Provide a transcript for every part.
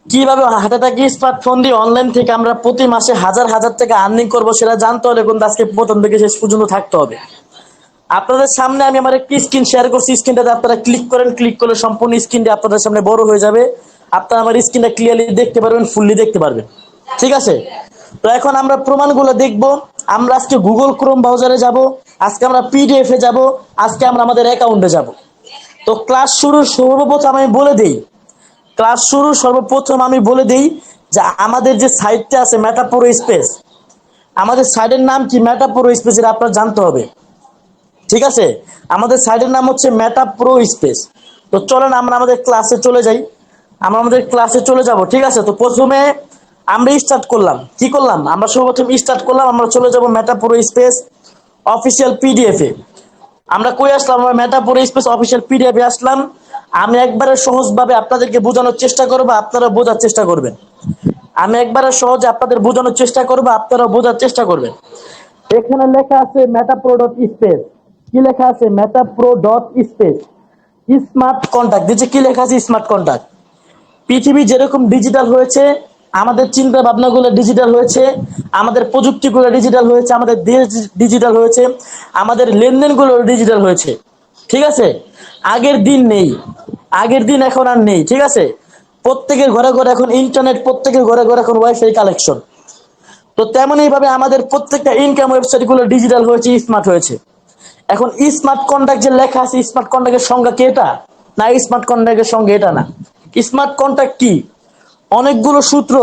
কিভাবে হাতে থাকি স্মার্টফোন দিয়ে অনলাইন থেকে আমরা প্রতি মাসে হাজার হাজার টাকা আর্নিং করবো সেটা জানতে হলে কিন্তু আজকে প্রথম থেকে শেষ পর্যন্ত থাকতে হবে। আপনাদের সামনে আমি আমার একটি স্ক্রিন শেয়ার করছি, স্ক্রিনটাতে আপনারা ক্লিক করেন, ক্লিক করলে সম্পূর্ণ স্ক্রিনটি আপনাদের সামনে বড় হয়ে যাবে। আপনারা আমার স্ক্রিনটা ক্লিয়ারলি দেখতে পারবেন, ফুললি দেখতে পারবেন। ঠিক আছে, তো এখন আমরা প্রমাণগুলো দেখব। আমরা আজকে গুগল ক্রোম ব্রাউজারে যাব, আজকে আমরা পিডিএফ এ যাব, আজকে আমরা আমাদের অ্যাকাউন্টে যাব। তো ক্লাস শুরুর সর্বপ্রথম আমি বলে দেই, যে আমাদের যে সাইটটা আছে মেটা প্রো স্পেস, আমাদের সাইটের নাম কি মেটা প্রো স্পেস, এটা আপনার জানতে হবে। ঠিক আছে, আমাদের সাইটের নাম হচ্ছে মেটা প্রো স্পেস। তো চলেন আমরা আমাদের ক্লাসে চলে যাই, আমরা আমাদের ক্লাসে চলে যাব। ঠিক আছে, তো প্রথমে আমরা স্টার্ট করলাম, কি করলাম আমরা সর্বপ্রথম স্টার্ট করলাম, আমরা চলে যাব মেটা প্রো স্পেস অফিসিয়াল পিডিএফ এ। আমরা কই আসলাম, আমরা মেটা প্রো স্পেস অফিসিয়াল পিডিএফ এ আসলাম। আমি একবারে সহজভাবে আপনাদেরকে বোঝানোর চেষ্টা করব, আপনারা বোঝার চেষ্টা করবেন। আমি একবারে সহজে আপনাদের বোঝানোর চেষ্টা করব, আপনারা বোঝার চেষ্টা করবেন। এখানে লেখা আছে মেটা প্রো ডট স্পেস। কি লেখা আছে? Meta pro dot space smart contact দিচ্ছে। কি লেখা আছে? Smart contact. পৃথিবী যেরকম ডিজিটাল হয়েছে, আমাদের চিন্তা ভাবনাগুলো ডিজিটাল হয়েছে, আমাদের প্রযুক্তিগুলো ডিজিটাল হয়েছে, আমাদের দেশ ডিজিটাল হয়েছে, আমাদের লেনদেনগুলো ডিজিটাল হয়েছে। ঠিক আছে, আগের দিন নেই, আগের দিন এখন আর নেই। ঠিক আছে, প্রত্যেকের ঘরে ঘরে এখন ইন্টারনেট, প্রত্যেকের ঘরে ঘরে এখন ওয়াইফাই কালেকশন। তো তেমনই ভাবে আমাদের প্রত্যেকটা ইনকাম ওয়েবসাইট গুলো ডিজিটাল হয়েছে, স্মার্ট হয়েছে। এখন স্মার্ট কন্ট্যাক্ট যে লেখা আছে, স্মার্ট কন্ট্যাক্টের সংজ্ঞা কি এটা? না, স্মার্ট কন্ট্যাক্টের সঙ্গে এটা না। স্মার্ট কন্ট্যাক্ট কি? অনেকগুলো সূত্র,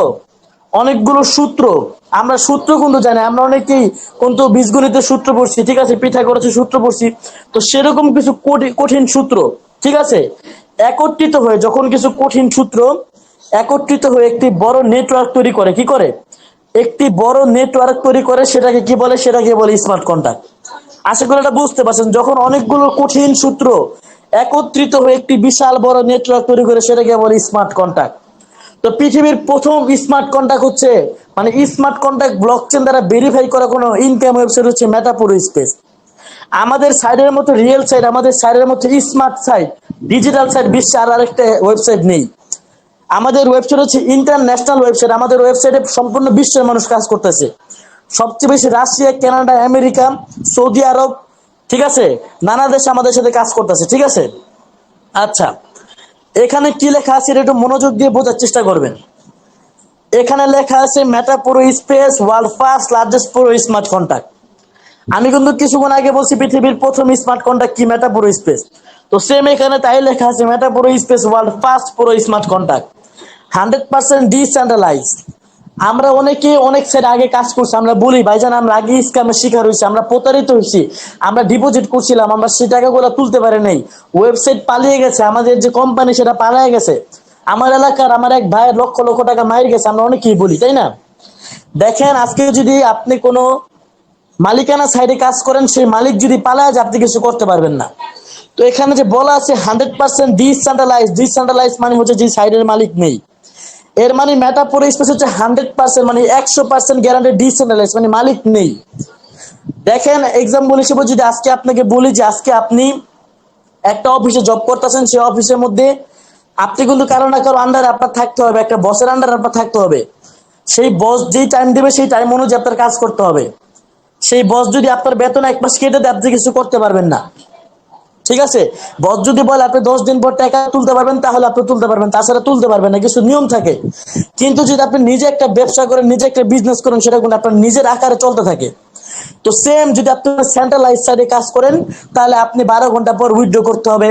অনেকগুলো সূত্র। আমরা সূত্র কিন্তু জানি, আমরা অনেকেই কিন্তু বীজগণিতের সূত্র পড়ছি। ঠিক আছে, পিথাগোরাসের সূত্র পড়ছি। তো সেরকম কিছু কঠিন সূত্র, ঠিক আছে, একত্রিত হয়ে যখন কিছু কঠিন সূত্র একত্রিত হয়ে একটি বড় নেটওয়ার্ক তৈরি করে, কি করে? একটি বড় নেটওয়ার্ক তৈরি করে, সেটাকে কি বলে? সেটাকে বলে স্মার্ট কন্ট্যাক্ট। আশা করি এটা বুঝতে পারছেন, যখন অনেকগুলো কঠিন সূত্র একত্রিত হয়ে একটি বিশাল বড় নেটওয়ার্ক তৈরি করে, সেটাকে বলে স্মার্ট কন্ট্যাক্ট। তো পৃথিবীর প্রথম স্মার্ট কন্ট্যাক্ট হচ্ছে, মানে স্মার্ট কন্ট্যাক্ট ব্লকচেন দ্বারা ভেরিফাই করা কোনো ইনকাম ওয়েবসাইট হচ্ছে মেটা প্রো স্পেস। আমাদের সাইডের মতো রিয়েল সাইট, আমাদের সাইডের মতো স্মার্ট সাইট, ডিজিটাল সাইট বিশ্বে আর আরেকটা ওয়েবসাইট নেই। আমাদের ওয়েবসাইট হচ্ছে ইন্টারন্যাশনাল ওয়েবসাইট। আমাদের ওয়েবসাইটে সম্পূর্ণ বিশ্বের মানুষ কাজ করতেছে। সবচেয়ে বেশি রাশিয়া, কানাডা, আমেরিকা, সৌদি আরব, ঠিক আছে, নানা দেশে আমাদের সাথে কাজ করতেছে। ঠিক আছে, আচ্ছা, এখানে কি লেখা আছে এটা একটু মনোযোগ দিয়ে বোঝার চেষ্টা করবেন। এখানে লেখা আছে meta pro space world first largest pro smart contact. আমি কিন্তু কিছুক্ষণ আগে বলছি পৃথিবীর প্রথম স্মার্ট কন্ট্যাক্ট কি? Meta pro space. তো সেম এখানে তাই লেখা আছে meta pro space world first pro smart contact, 100% decentralise. আমরা অনেকে অনেক সাইড আগে কাজ করছি, আমরা বলি ভাইজান আমরা আগে স্ক্যামের শিকার হয়েছি, আমরা প্রতারিত হয়েছি, আমরা ডিপোজিট করছিলাম, আমরা সেই টাকাগুলো তুলতে পারি নাই, ওয়েবসাইট পালিয়ে গেছে, আমাদের যে কোম্পানি সেটা পালিয়ে গেছে, আমার এলাকার আমার এক ভাইয়ের লক্ষ লক্ষ টাকা মাইর গেছে, আমরা অনেকেই বলি, তাই না? দেখেন, আজকে যদি আপনি কোনো মালিকানা সাইডে কাজ করেন, সেই মালিক যদি পালায় যায়, আপনি কিছু করতে পারবেন না। তো এখানে যে বলা আছে 100% ডিসেন্ট্রালাইজ, ডিসেন্ট্রালাইজ মানে হচ্ছে যে সাইডের মালিক নেই। এর মানে মেটা প্রো স্পেস হচ্ছে 100%, মানে 100% গ্যারান্টি ডিসেন্ট্রালাইজ, মানে মালিক নেই। দেখেন, এক্সাম্পল হিসেবে যদি আজকে আপনাকে বলি যে আজকে আপনি একটা অফিসে জব করতেছেন, সেই অফিসের মধ্যে আপনি কিন্তু কারো না কারো আন্ডারে আপনার থাকতে হবে, একটা বসের আন্ডারে আপনার থাকতে হবে। সেই বস যেই টাইম দেবে সেই টাইম অনুযায়ী আপনার কাজ করতে হবে। সেই বস যদি আপনার বেতন এক মাস কেটে দেয়, আপনি কিছু করতে পারবেন না। ঠিক আছে, বস যদি বলে আপনি 10 দিন পর টাকা তুলতে পারবেন, তাহলে আপনি তুলতে পারবেন, তাছাড়া তুলতে পারবেন না, কিছু নিয়ম থাকে। কিন্তু যদি আপনি নিজে একটা ব্যবসা করেন, নিজে একটা বিজনেস করেন, সেটা কিন্তু আপনার নিজের আকারে চলতে থাকে। তো সেম যদি আপনি সেন্ট্রালাইজ সাইডে কাজ করেন, তাহলে আপনি 12 ঘন্টা পর উইথড্র করতে হবে,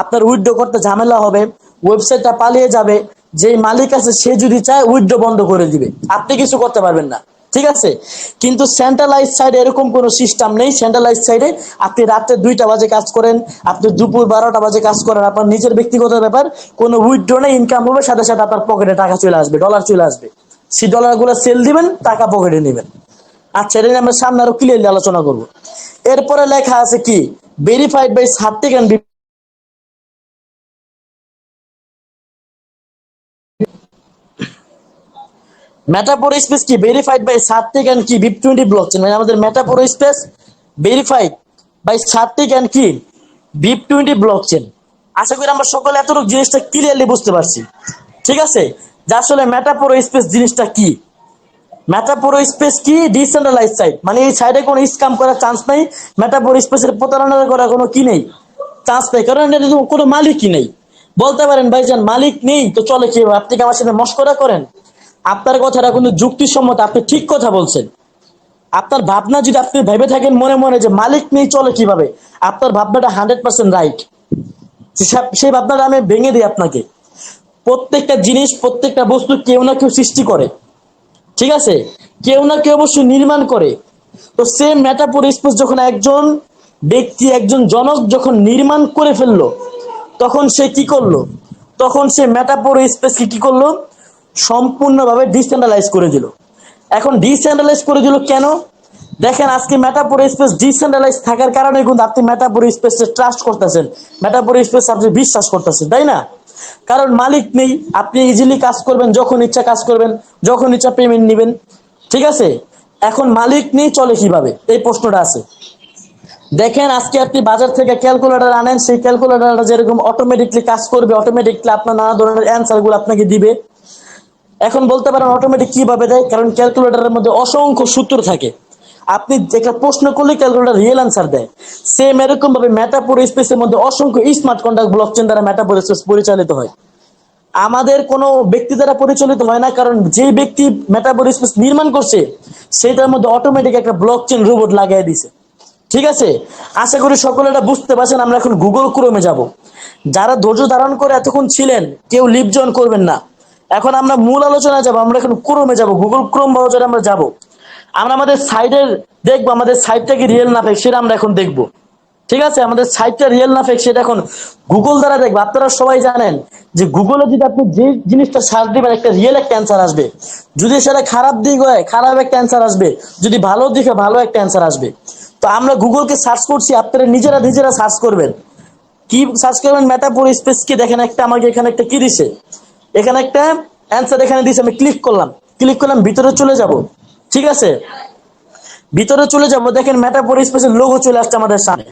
আপনার উইথড্র করতে ঝামেলা হবে, ওয়েবসাইটটা পালিয়ে যাবে, যেই মালিক আছে সে যদি চায় উইথড্র বন্ধ করে দিবে, আপনি কিছু করতে পারবেন না। ঠিক আছে, কিন্তু সেন্ট্রালাইজ সাইডে এরকম কোনো সিস্টেম নেই। সেন্ট্রালাইজ সাইডে আপনি রাতে 2টা বাজে কাজ করেন, আপনি দুপুর 12টা বাজে কাজ করেন, আপনার নিজের ব্যক্তিগত ব্যাপার, কোনো উইথড্র নেই, ইনকাম হবে, সাথে সাথে আপনার পকেটে টাকা চলে আসবে, ডলার চলে আসবে, সেই ডলারগুলো সেল দিবেন, টাকা পকেটে নেবেন। আচ্ছা, এটা নিয়ে আমরা সামনে আরো ক্লিয়ারলি আলোচনা করবো। এরপরে লেখা আছে কি? ভেরিফাইড বাই সার্টিক এন্ড মেটাপোর স্পেস কি? ভেরিফাইড বাই সার্টিক এন্ড কি BIP20 ব্লকচেন, মানে আমাদের মেটাপোর space verified by CertiK and কি BIP20 ব্লকচেন। আশা করি আমরা সকলে এতটুকু জিনিসটা ক্লিয়ারলি বুঝতে পারছি। ঠিক আছে, যে আসলে মেটাপুরো স্পেস জিনিসটা কি। মেটাপুরো স্পেস কি? ডিসেন্ট্রালাইজ সাইট, মানে এই সাইডে কোনো স্ক্যাম করার চান্স নাই। মেটাপুরো স্পেসের প্রতারণা করার কোনো কি নেই, চান্স নেই, কারণ এটা তো কোনো মালিকই নেই। বলতে পারেন ভাইজান মালিক নেই তো চলে কি, আপনি কি আমার সাথে মশকরা করেন? আপনার কথাটা কিন্তু যুক্তিসম্মত, আপনি ঠিক কথা বলছেন। আপনার ভাবনা যদি আপনি ভেবে থাকেন মনে মনে যে মালিক নেই চলে কিভাবে, আপনার ভাবনাটা 100% রাইট। সেই ভাবনাটা আমি ভেঙে দিই আপনাকে। প্রত্যেকটা জিনিস, প্রত্যেকটা বস্তু কেউ না কেউ সৃষ্টি করে, ঠিক আছে, কেউ না কেউ অবশ্যই নির্মাণ করে। তো সেম মেটাফোর স্পেস যখন একজন ব্যক্তি, একজন জনক যখন নির্মাণ করে ফেললো, তখন সে কি করলো? তখন সে মেটাফোর স্পেসকে কি করলো? সম্পূর্ণভাবে ডিসেন্ট্রালাইজ করে দিল। এখন ডিসেন্ট্রালাইজ করে দিল কেন? দেখেন আজকে মেটাফোর স্পেস ডিসেন্ট্রালাইজ থাকার কারণে কিন্তু আপনি মেটাফোর স্পেসে ট্রাস্ট করতেছেন, মেটাফোর স্পেস আপনি বিশ্বাস করতেছেন, তাই না? কারণ মালিক নেই, আপনি ইজিলি কাজ করবেন, যখন ইচ্ছা কাজ করবেন, যখন ইচ্ছা পেমেন্ট নেবেন, ঠিক আছে। এখন মালিক নেই চলে কিভাবে, এই প্রশ্নটা আছে। দেখেন আজকে আপনি বাজার থেকে ক্যালকুলেটর আনেন, সেই ক্যালকুলেটরটা যেরকম অটোমেটিকলি কাজ করবে, অটোমেটিকলি আপনার নানা ধরনের অ্যান্সারগুলো আপনাকে দিবে। এখন বলতে পারেন অটোমেটিক কিভাবে দেয়, কারণ ক্যালকুলেটরের মধ্যে অসংখ্য সূত্র থাকে, আপনি একটা প্রশ্ন করলে ক্যালকুলেটর রিয়েল অ্যান্সার দেয়। সেম এরকম ভাবে মেটাফোর স্পেসের মধ্যে অসংখ্য স্মার্ট কন্ট্রাক্ট ব্লকচেন দ্বারা মেটাফোর স্পেস পরিচালিত হয়। আমাদের কোনো ব্যক্তি দ্বারা পরিচালিত হয় না, কারণ যে ব্যক্তি মেটাফোর স্পেস নির্মাণ করছে সেটার মধ্যে অটোমেটিক একটা ব্লকচেন রোবট লাগিয়ে দিছে, ঠিক আছে। আশা করি সকলে এটা বুঝতে পারছেন। আমরা এখন গুগল ক্রোমে যাব। যারা ধৈর্য ধারণ করে এতক্ষণ ছিলেন কেউ লিভ জয়েন করবেন না। এখন আমরা মূল আলোচনায় যাব, আমরা এখন ক্রোমে যাব, গুগল ক্রোম ব্রাউজারে আমরা যাব। আমরা আমাদের সাইডের দেখবো আমাদের সাইটটা কি রিয়েল না ফেক সেটা আমরা এখন দেখবো, ঠিক আছে। আমাদের সাইটটা রিয়েল না ফেক সেটা এখন গুগল দ্বারা দেখবো। আপনারা সবাই জানেন যে গুগলে যদি আপনি যে জিনিসটা সার্চ দিবেন একটা রিয়েল একটা অ্যান্সার আসবে, যদি সেটা খারাপ দিক হয় খারাপ একটা অ্যান্সার আসবে, যদি ভালো দিকে ভালো একটা অ্যান্সার আসবে। তো আমরা গুগলকে সার্চ করছি, আপনারা নিজেরা নিজেরা সার্চ করবেন। কি সার্চ করবেন? মেটাফোর স্পেস কি, দেখেন একটা আমাকে এখানে একটা কি দিছে, এখানে একটা অ্যান্সার এখানে দিছে, আমি ক্লিক করলাম, ক্লিক করলাম, ভিতরে চলে যাব, ঠিক আছে। ভিতরে চলে যাব, দেখেন মেটাফোর স্পেসের লোগো চলে আসছে আমাদের সামনে।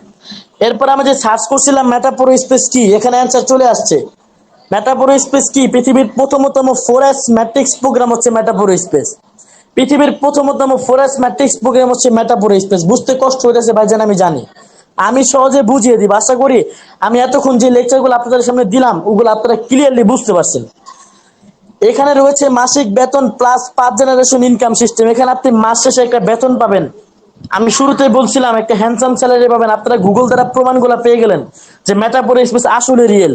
এরপর আমি যে সার্চ করছিলাম মেটাফোর স্পেস কি, এখানে অ্যান্সার চলে আসছে। মেটাফোর স্পেস কি? পৃথিবীর প্রথমতম 4S ম্যাট্রিক্স প্রোগ্রাম হচ্ছে মেটাফোর স্পেস। পৃথিবীর প্রথমতম 4S ম্যাট্রিক্স প্রোগ্রাম হচ্ছে মেটাফোর স্পেস। বুঝতে কষ্ট হয়েছে ভাইজান আমি জানি, আমি সহজে বুঝিয়ে দিব। আশা করি আমি এতক্ষণ যে লেকচারগুলো আপনাদের সামনে দিলাম ওগুলো আপনারা ক্লিয়ারলি বুঝতে পারছেন। এখানে রয়েছে মাসিক বেতন প্লাস 5 জেনারেশন ইনকাম সিস্টেম। এখানে আপনি মাস শেষে একটা বেতন পাবেন। আমি শুরুতে বলছিলাম একটা হ্যান্ডসাম স্যালারি পাবেন। আপনারা গুগল দ্বারা প্রমাণগুলো পেয়ে গেলেন যে মেটাফোর স্পেস আসলে রিয়েল।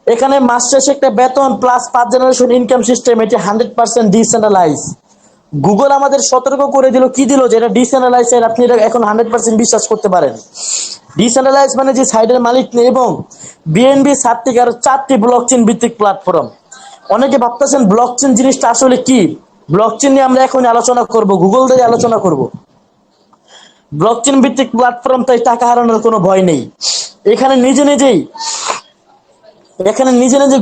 এখানে মাস শেষে একটা বেতন প্লাস 5 জেনারেশন ইনকাম সিস্টেম, এটি 100% ডিসেন্ট্রালাইজ। গুগল আমাদের সতর্ক করে দিল, কি দিল, যে এটা ডিসেন্ট্রালাইজ, আপনি এটা এখন 100% বিশ্বাস করতে পারেন। ডিসেন্ট্রালাইজ মানে যে সাইডের মালিক নেই, এবং বিএনবি 7টি আর 4টি ব্লকচেন ভিত্তিক প্ল্যাটফর্ম। অনেকে ভাবতেছেন ব্লকচেন জিনিসটা আসলে কি। ব্লকচেন নিয়ে আমরা এখন আলোচনা করব, গুগল দিয়ে আলোচনা করব। ব্লকচেন ভিত্তিক প্ল্যাটফর্ম, তাই টাকা হারানোর কোনো ভয় নেই। এখানে নিজে নিজেই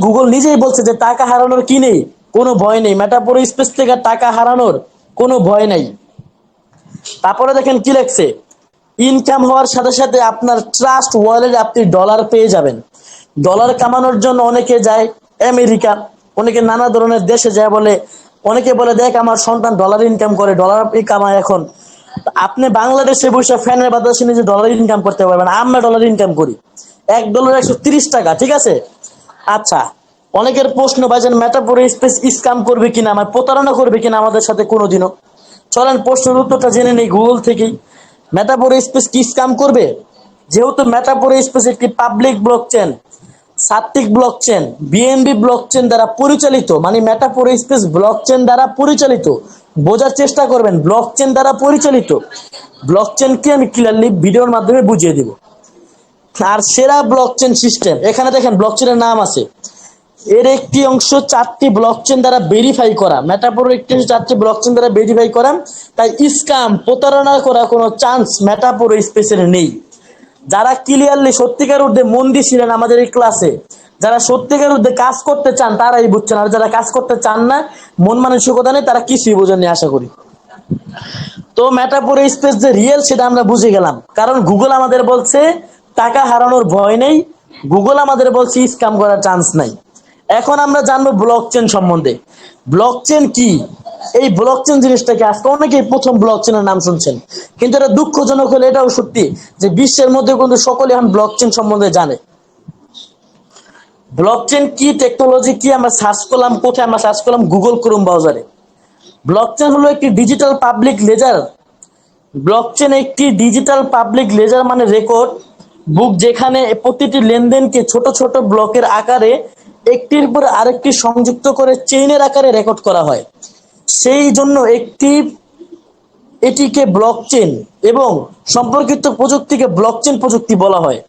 গুগল নিজেই বলছে যে টাকা হারানোর কি নেই, কোনো ভয় নেই। মেটাফোর স্পেস থেকে টাকা হারানোর কোনো ভয় নেই। তারপরে দেখেন কি লেখছে, ইনকাম হওয়ার সাথে সাথে আপনার ট্রাস্ট ওয়ালেটে আপনি ডলার পেয়ে যাবেন। ডলার কামানোর জন্য অনেকে যায় আমেরিকা, অনেকে নানা ধরনের দেশে যায়, বলে অনেকে বলে দেখ আমার সন্তান ডলার ইনকাম করে, ডলার কামায়। এখন আপনি বাংলাদেশে বসে ফ্যানের বাতাসে নিজে ডলার ইনকাম করতে পারবেন। আমরা ডলার ইনকাম করি, $1 130 ঠিক আছে। আচ্ছা, অনেকের প্রশ্ন ভাইজান মেটাফোর স্পেস স্ক্যাম করবে কিনা, আমার প্রতারণা করবে কিনা আমাদের সাথে কোনোদিনও। চলেন প্রশ্নের উত্তরটা জেনে নেই গুগল থেকেই। মেটাফোর স্পেস কি স্ক্যাম করবে? যেহেতু মেটাফোর স্পেস একটি পাবলিক ব্লকচেন, সাত্ত্বিক ব্লকচেন, বিএনবি ব্লকচেন দ্বারা পরিচালিত, মানে মেটাফোর স্পেস ব্লকচেন দ্বারা পরিচালিত। বোঝার চেষ্টা করবেন, ব্লকচেন দ্বারা পরিচালিত। ব্লকচেনকে আমি ক্লিয়ারলি ভিডিওর মাধ্যমে বুঝিয়ে দিব। আর সেরা ব্লকচেন সিস্টেম, এখানে দেখেন ব্লকচেনের নাম আছে, এর একটি অংশ 4টি ব্লকচেন দ্বারা ভেরিফাই করা। মেটাফোর একটি 4টি ব্লকচেন দ্বারা ভেরিফাই করা, তাই স্ক্যাম প্রতারণা করার কোনো চান্স মেটাফোর স্পেসের নেই। যারা ক্লিয়ারলি সত্যিকার অর্থে মন দিয়েছিলেন আমাদের এই ক্লাসে, যারা সত্যিকার অর্থে কাজ করতে চান তারাই বুঝছেন, আর যারা কাজ করতে চান না, মন মানসিকতা নেই, তারা কিছুই বোঝেননি আশা করি। তো মেটাফোর স্পেস যে রিয়েল সেটা আমরা বুঝে গেলাম, কারণ গুগল আমাদের বলছে টাকা হারানোর ভয় নেই, গুগল আমাদের বলছে স্ক্যাম করার চান্স নাই। এখন আমরা জানবো ব্লকচেন সম্বন্ধে। ব্লকচেন কি? এই ব্লকচেন জিনিসটাকে আজকে অনেকেই প্রথম ব্লকচেনের নাম শুনছেন, কিন্তু এটা দুঃখজনক হলে এটাও সত্যি যে বিশ্বের মধ্যে কিন্তু সকলে এখন ব্লকচেন সম্বন্ধে জানে। ব্লকচেন কি, টেকনোলজি কি, আমরা সার্চ করলাম কোথায়? আমরা সার্চ করলাম গুগল ক্রোম ব্রাউজারে। ব্লকচেন হলো একটি ডিজিটাল পাবলিক লেজার। ব্লকচেন একটি ডিজিটাল পাবলিক লেজার মানে রেকর্ড বুক, যেখানে প্রতিটি লেনদেনকে ছোট ছোট ব্লকের আকারে একটির পর আরেকটি সংযুক্ত করে চেইনের আকারে রেকর্ড করা হয়। সেই জন্য এটিকে ব্লকচেন এবং সম্পর্কিত প্রযুক্তিকে ব্লকচেন প্রযুক্তি বলা হয়।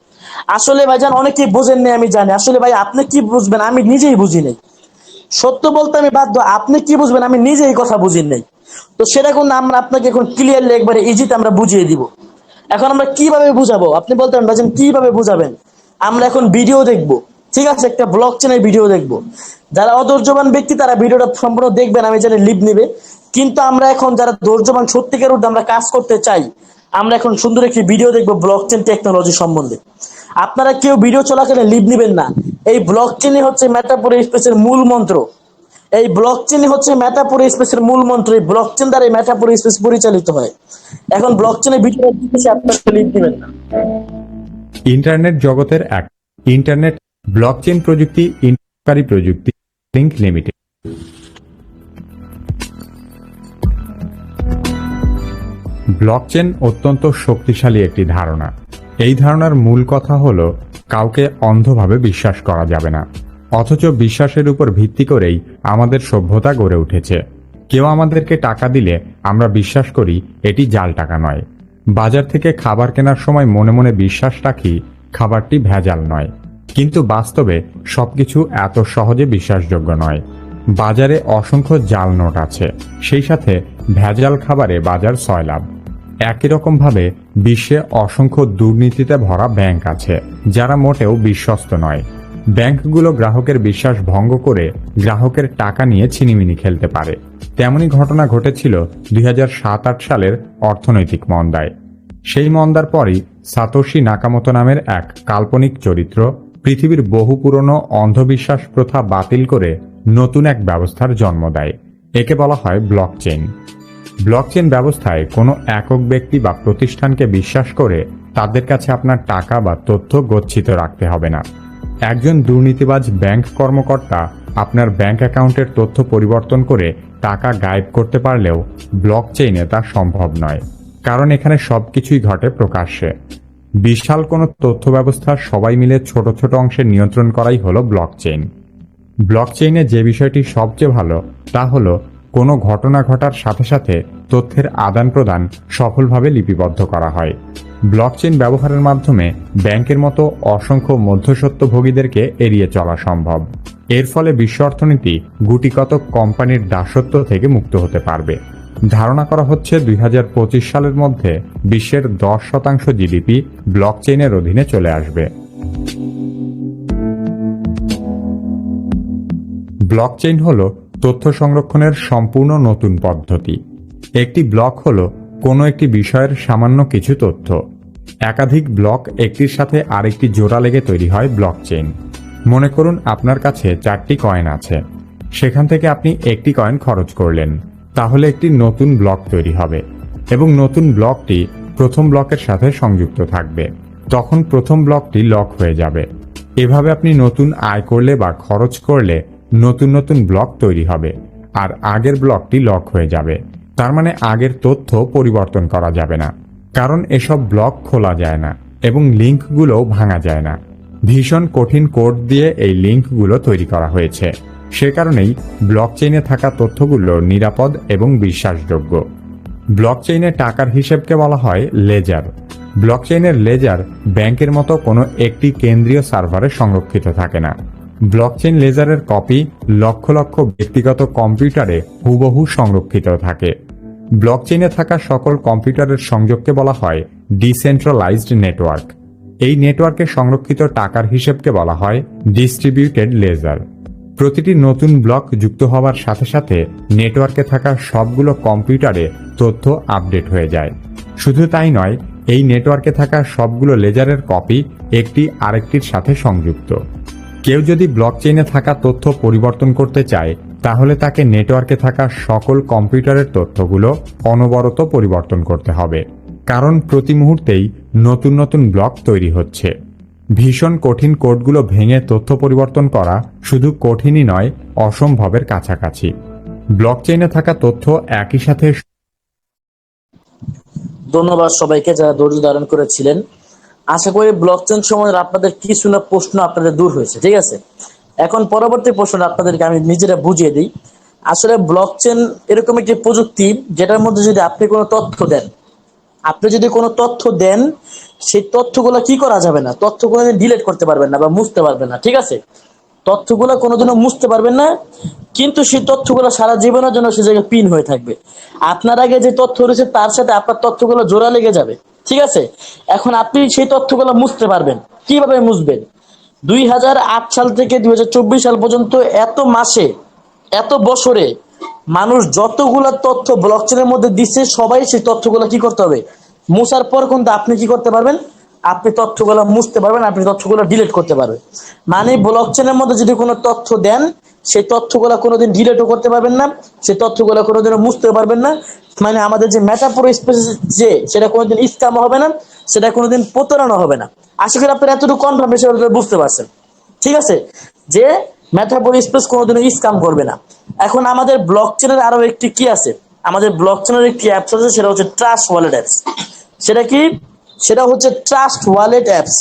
আসলে ভাইজান অনেকেই বোঝেন না, আমি জানি। আসলে ভাই আপনি কি বুঝবেন, আমি নিজেই বুঝি নাই। সত্য বলতে আমি বাধ্য, আপনি কি বুঝবেন আমি নিজেই কথা বুঝি নাই। তো সেটা কিন্তু আমরা আপনাকে এখন ক্লিয়ারলি একবারে ইজিতে আমরা বুঝিয়ে দিব। এখন আমরা কিভাবে বুঝাবো আপনি বলতে পারেন ভাইজান কিভাবে বুঝাবেন? আমরা এখন ভিডিও দেখব, ঠিক আছে, একটা ব্লকচেনের ভিডিও দেখব। যারা অধৈর্যবান ব্যক্তি তারা ভিডিওটা সম্পূর্ণ দেখবেন, আমি জানি লিভ নেবে। কিন্তু আমরা এখন যারা ধৈর্যবান সত্যিকার অর্থে আমরা কাজ করতে চাই, আমরা এখন সুন্দর একটি ভিডিও দেখব ব্লকচেন টেকনোলজি সম্বন্ধে। আপনারা কেউ ভিডিও চলাকালীন লিভ নেবেন না। এই ব্লকচেনই হচ্ছে মেটাফোর স্পেসের মূল মন্ত্র। এই ব্লকচেনই হচ্ছে মেটাফোর স্পেসের মূল মন্ত্র। এই ব্লকচেন দ্বারা এই মেটাফোর স্পেস পরিচালিত হয়। এখন ব্লকচেনের ভিডিও দেখতেছি, আপনারা লিভ নেবেন না। ইন্টারনেট জগতের এক ইন্টারনেট ব্লকচেন প্রযুক্তি ইন্টারকারী প্রযুক্তি লিংক লিমিটেড। ব্লকচেন অত্যন্ত শক্তিশালী একটি ধারণা। এই ধারণার মূল কথা হলো কাউকে অন্ধভাবে বিশ্বাস করা যাবে না, অথচ বিশ্বাসের উপর ভিত্তি করেই আমাদের সভ্যতা গড়ে উঠেছে। কেউ আমাদেরকে টাকা দিলে আমরা বিশ্বাস করি এটি জাল টাকা নয়। বাজার থেকে খাবার কেনার সময় মনে মনে বিশ্বাস রাখি খাবারটি ভেজাল নয়, কিন্তু বাস্তবে সবকিছু এত সহজে বিশ্বাসযোগ্য নয়। বাজারে অসংখ্য জাল নোট আছে, সেই সাথে ভেজাল খাবারে বাজার সয়লাভ। একই রকমভাবে বিশ্বে অসংখ্য দুর্নীতিতে ভরা ব্যাংক আছে যারা মোটেও বিশ্বস্ত নয়। ব্যাংকগুলো গ্রাহকের বিশ্বাস ভঙ্গ করে গ্রাহকের টাকা নিয়ে ছিনিমিনি খেলতে পারে। তেমনি ঘটনা ঘটেছিল 2007-08 সালের অর্থনৈতিক মন্দায়। সেই মন্দার পরই সাতোশি নাকামোতো নামের এক কাল্পনিক চরিত্র পৃথিবীর বহু পুরনো অন্ধবিশ্বাস প্রথা বাতিল করে নতুন এক ব্যবস্থার জন্ম দেয়। একে বলা হয় ব্লকচেন। ব্লকচেন ব্যবস্থায় কোনো একক ব্যক্তি বা প্রতিষ্ঠানকে বিশ্বাস করে তাদের কাছে আপনার টাকা বা তথ্য গচ্ছিত রাখতে হবে না। একজন দুর্নীতিবাজ ব্যাংক কর্মকর্তা আপনার ব্যাংক অ্যাকাউন্টের তথ্য পরিবর্তন করে টাকা গায়েব করতে পারলেও ব্লকচেইনে তা সম্ভব নয়, কারণ এখানে সবকিছুই ঘটে প্রকাশ্যে। বিশাল কোনো তথ্য ব্যবস্থা সবাই মিলে ছোট ছোট অংশে নিয়ন্ত্রণ করাই হলো ব্লকচেইন। ব্লকচেইনে যে বিষয়টি সবচেয়ে ভালো তা হলো কোনো ঘটনা ঘটার সাথে সাথে তথ্যের আদান প্রদান সফলভাবে লিপিবদ্ধ করা হয়। ব্লকচেইন ব্যবহারের মাধ্যমে ব্যাংকের মতো অসংখ্য মধ্যস্বত্বভোগীদেরকে এড়িয়ে চলা সম্ভব। এর ফলে বিশ্ব অর্থনীতি গুটিকতক কোম্পানির দাসত্ব থেকে মুক্ত হতে পারবে। ধারণা করা হচ্ছে 2025 সালের মধ্যে বিশ্বের 10% জিডিপি ব্লকচেইনের অধীনে চলে আসবে। ব্লকচেইন হল তথ্য সংরক্ষণের সম্পূর্ণ নতুন পদ্ধতি। একটি ব্লক হল কোনো একটি বিষয়ের সামান্য কিছু তথ্য। একাধিক ব্লক একটির সাথে আরেকটি জোড়া লেগে তৈরি হয় ব্লকচেইন। মনে করুন আপনার কাছে 4টি কয়েন আছে, সেখান থেকে আপনি একটি কয়েন খরচ করলেন, তাহলে একটি নতুন ব্লক তৈরি হবে এবং নতুন ব্লকটি প্রথম ব্লকের সাথে সংযুক্ত থাকবে। তখন প্রথম ব্লকটি লক হয়ে যাবে। এভাবে আপনি নতুন আয় করলে বা খরচ করলে নতুন নতুন ব্লক তৈরি হবে আর আগের ব্লকটি লক হয়ে যাবে। তার মানে আগের তথ্য পরিবর্তন করা যাবে না, কারণ এসব ব্লক খোলা যায় না এবং লিঙ্কগুলোও ভাঙা যায় না। ভীষণ কঠিন কোড দিয়ে এই লিঙ্কগুলো তৈরি করা হয়েছে। সে কারণেই ব্লকচেইনে থাকা তথ্যগুলো নিরাপদ এবং বিশ্বাসযোগ্য। ব্লকচেইনে টাকার হিসেবকে বলা হয় লেজার। ব্লকচেইনের লেজার ব্যাংকের মতো কোনো একটি কেন্দ্রীয় সার্ভারে সংরক্ষিত থাকে না। ব্লকচেইন লেজারের কপি লক্ষ লক্ষ ব্যক্তিগত কম্পিউটারে হুবহু সংরক্ষিত থাকে। ব্লকচেইনে থাকা সকল কম্পিউটারের সংযোগকে বলা হয় ডিসেন্ট্রালাইজড নেটওয়ার্ক। এই নেটওয়ার্কে সংরক্ষিত টাকার হিসেবকে বলা হয় ডিস্ট্রিবিউটেড লেজার। প্রতিটি নতুন ব্লক যুক্ত হওয়ার সাথে সাথে নেটওয়ার্কে থাকা সবগুলো কম্পিউটারে তথ্য আপডেট হয়ে যায়। শুধু তাই নয়, এই নেটওয়ার্কে থাকা সবগুলো লেজারের কপি একটি আরেকটির সাথে সংযুক্ত। কেউ যদি ব্লকচেইনে থাকা তথ্য পরিবর্তন করতে চায় তাহলে তাকে নেটওয়ার্কে থাকা সকল কম্পিউটারের তথ্যগুলো অনবরত পরিবর্তন করতে হবে, কারণ প্রতি মুহূর্তেই নতুন নতুন ব্লক তৈরি হচ্ছে। ভীষণ কঠিন কোডগুলো ভেঙে তথ্য পরিবর্তন করা শুধু কঠিনই নয়, অসম্ভবের কাছাকাছি। ব্লকচেইনে থাকা তথ্য একই সাথে। ধন্যবাদ সবাইকে যারা ধৈর্য ধারণ করেছিলেন। আশা করি ব্লকচেইন সম্বন্ধে আপনাদের কিছু না প্রশ্ন আপনাদের দূর হয়েছে, ঠিক আছে। এখন পরবর্তী প্রশ্ন আপনাদেরকে আমি নিজেরা বুঝিয়ে দিই। আসলে ব্লকচেইন এরকম একটি প্রযুক্তি যেটার মধ্যে যদি আপনি কোনো তথ্য দেন, সেই তথ্যগুলো কি করা যাবে না, তথ্যগুলো ডিলিট করতে পারবেন না বা মুছতে পারবেন না, ঠিক আছে। তথ্যগুলো কোনোদিনও মুছতে পারবেন না, কিন্তু সেই তথ্যগুলো সারা জীবনের জন্য সে জায়গায় পিন হয়ে থাকবে। আপনার আগে যে তথ্য রয়েছে তার সাথে আপনার তথ্যগুলো জোড়া লেগে যাবে, ঠিক আছে। এখন আপনি সেই তথ্যগুলো মুছতে পারবেন, কিভাবে মুছবেন? 2008 সাল থেকে 2024 সাল পর্যন্ত এত মাসে, এত বছরে মানুষ যতগুলা তথ্য ব্লকচেনের মধ্যে দিচ্ছে, সবাই সেই তথ্যগুলো কি করতে হবে, মুছার পর কিন্তু আপনি কি করতে পারবেন, আপনি তথ্যগুলো মুছতে পারবেন, আপনি তথ্যগুলো ডিলিট করতে পারবেন। মানে ব্লকচেনের মধ্যে যদি কোনো তথ্য দেন, সেই তথ্যগুলো কোনোদিন ডিলিটও করতে পারবেন না, সেই তথ্যগুলো কোনোদিনও মুছতেও পারবেন না। মানে আমাদের যে মেটাফোর স্পেস, যে সেটা কোনোদিন স্ক্যাম হবে না, সেটা কোনোদিন প্রতারণা হবে না। আশা করি আপনারা এতটুকু কনফার্মেশন বুঝতে পারছেন, ঠিক আছে, যে মেটাফোর স্পেস কোনোদিনও স্ক্যাম করবে না। এখন আমাদের ব্লকচেনের আরো একটি কি আছে, আমাদের ব্লকচেনের একটি অ্যাপস আছে, সেটা হচ্ছে ট্রাস্ট ওয়ালেট অ্যাপস। সেটা কি? সেটা হচ্ছে ট্রাস্ট ওয়ালেট অ্যাপস।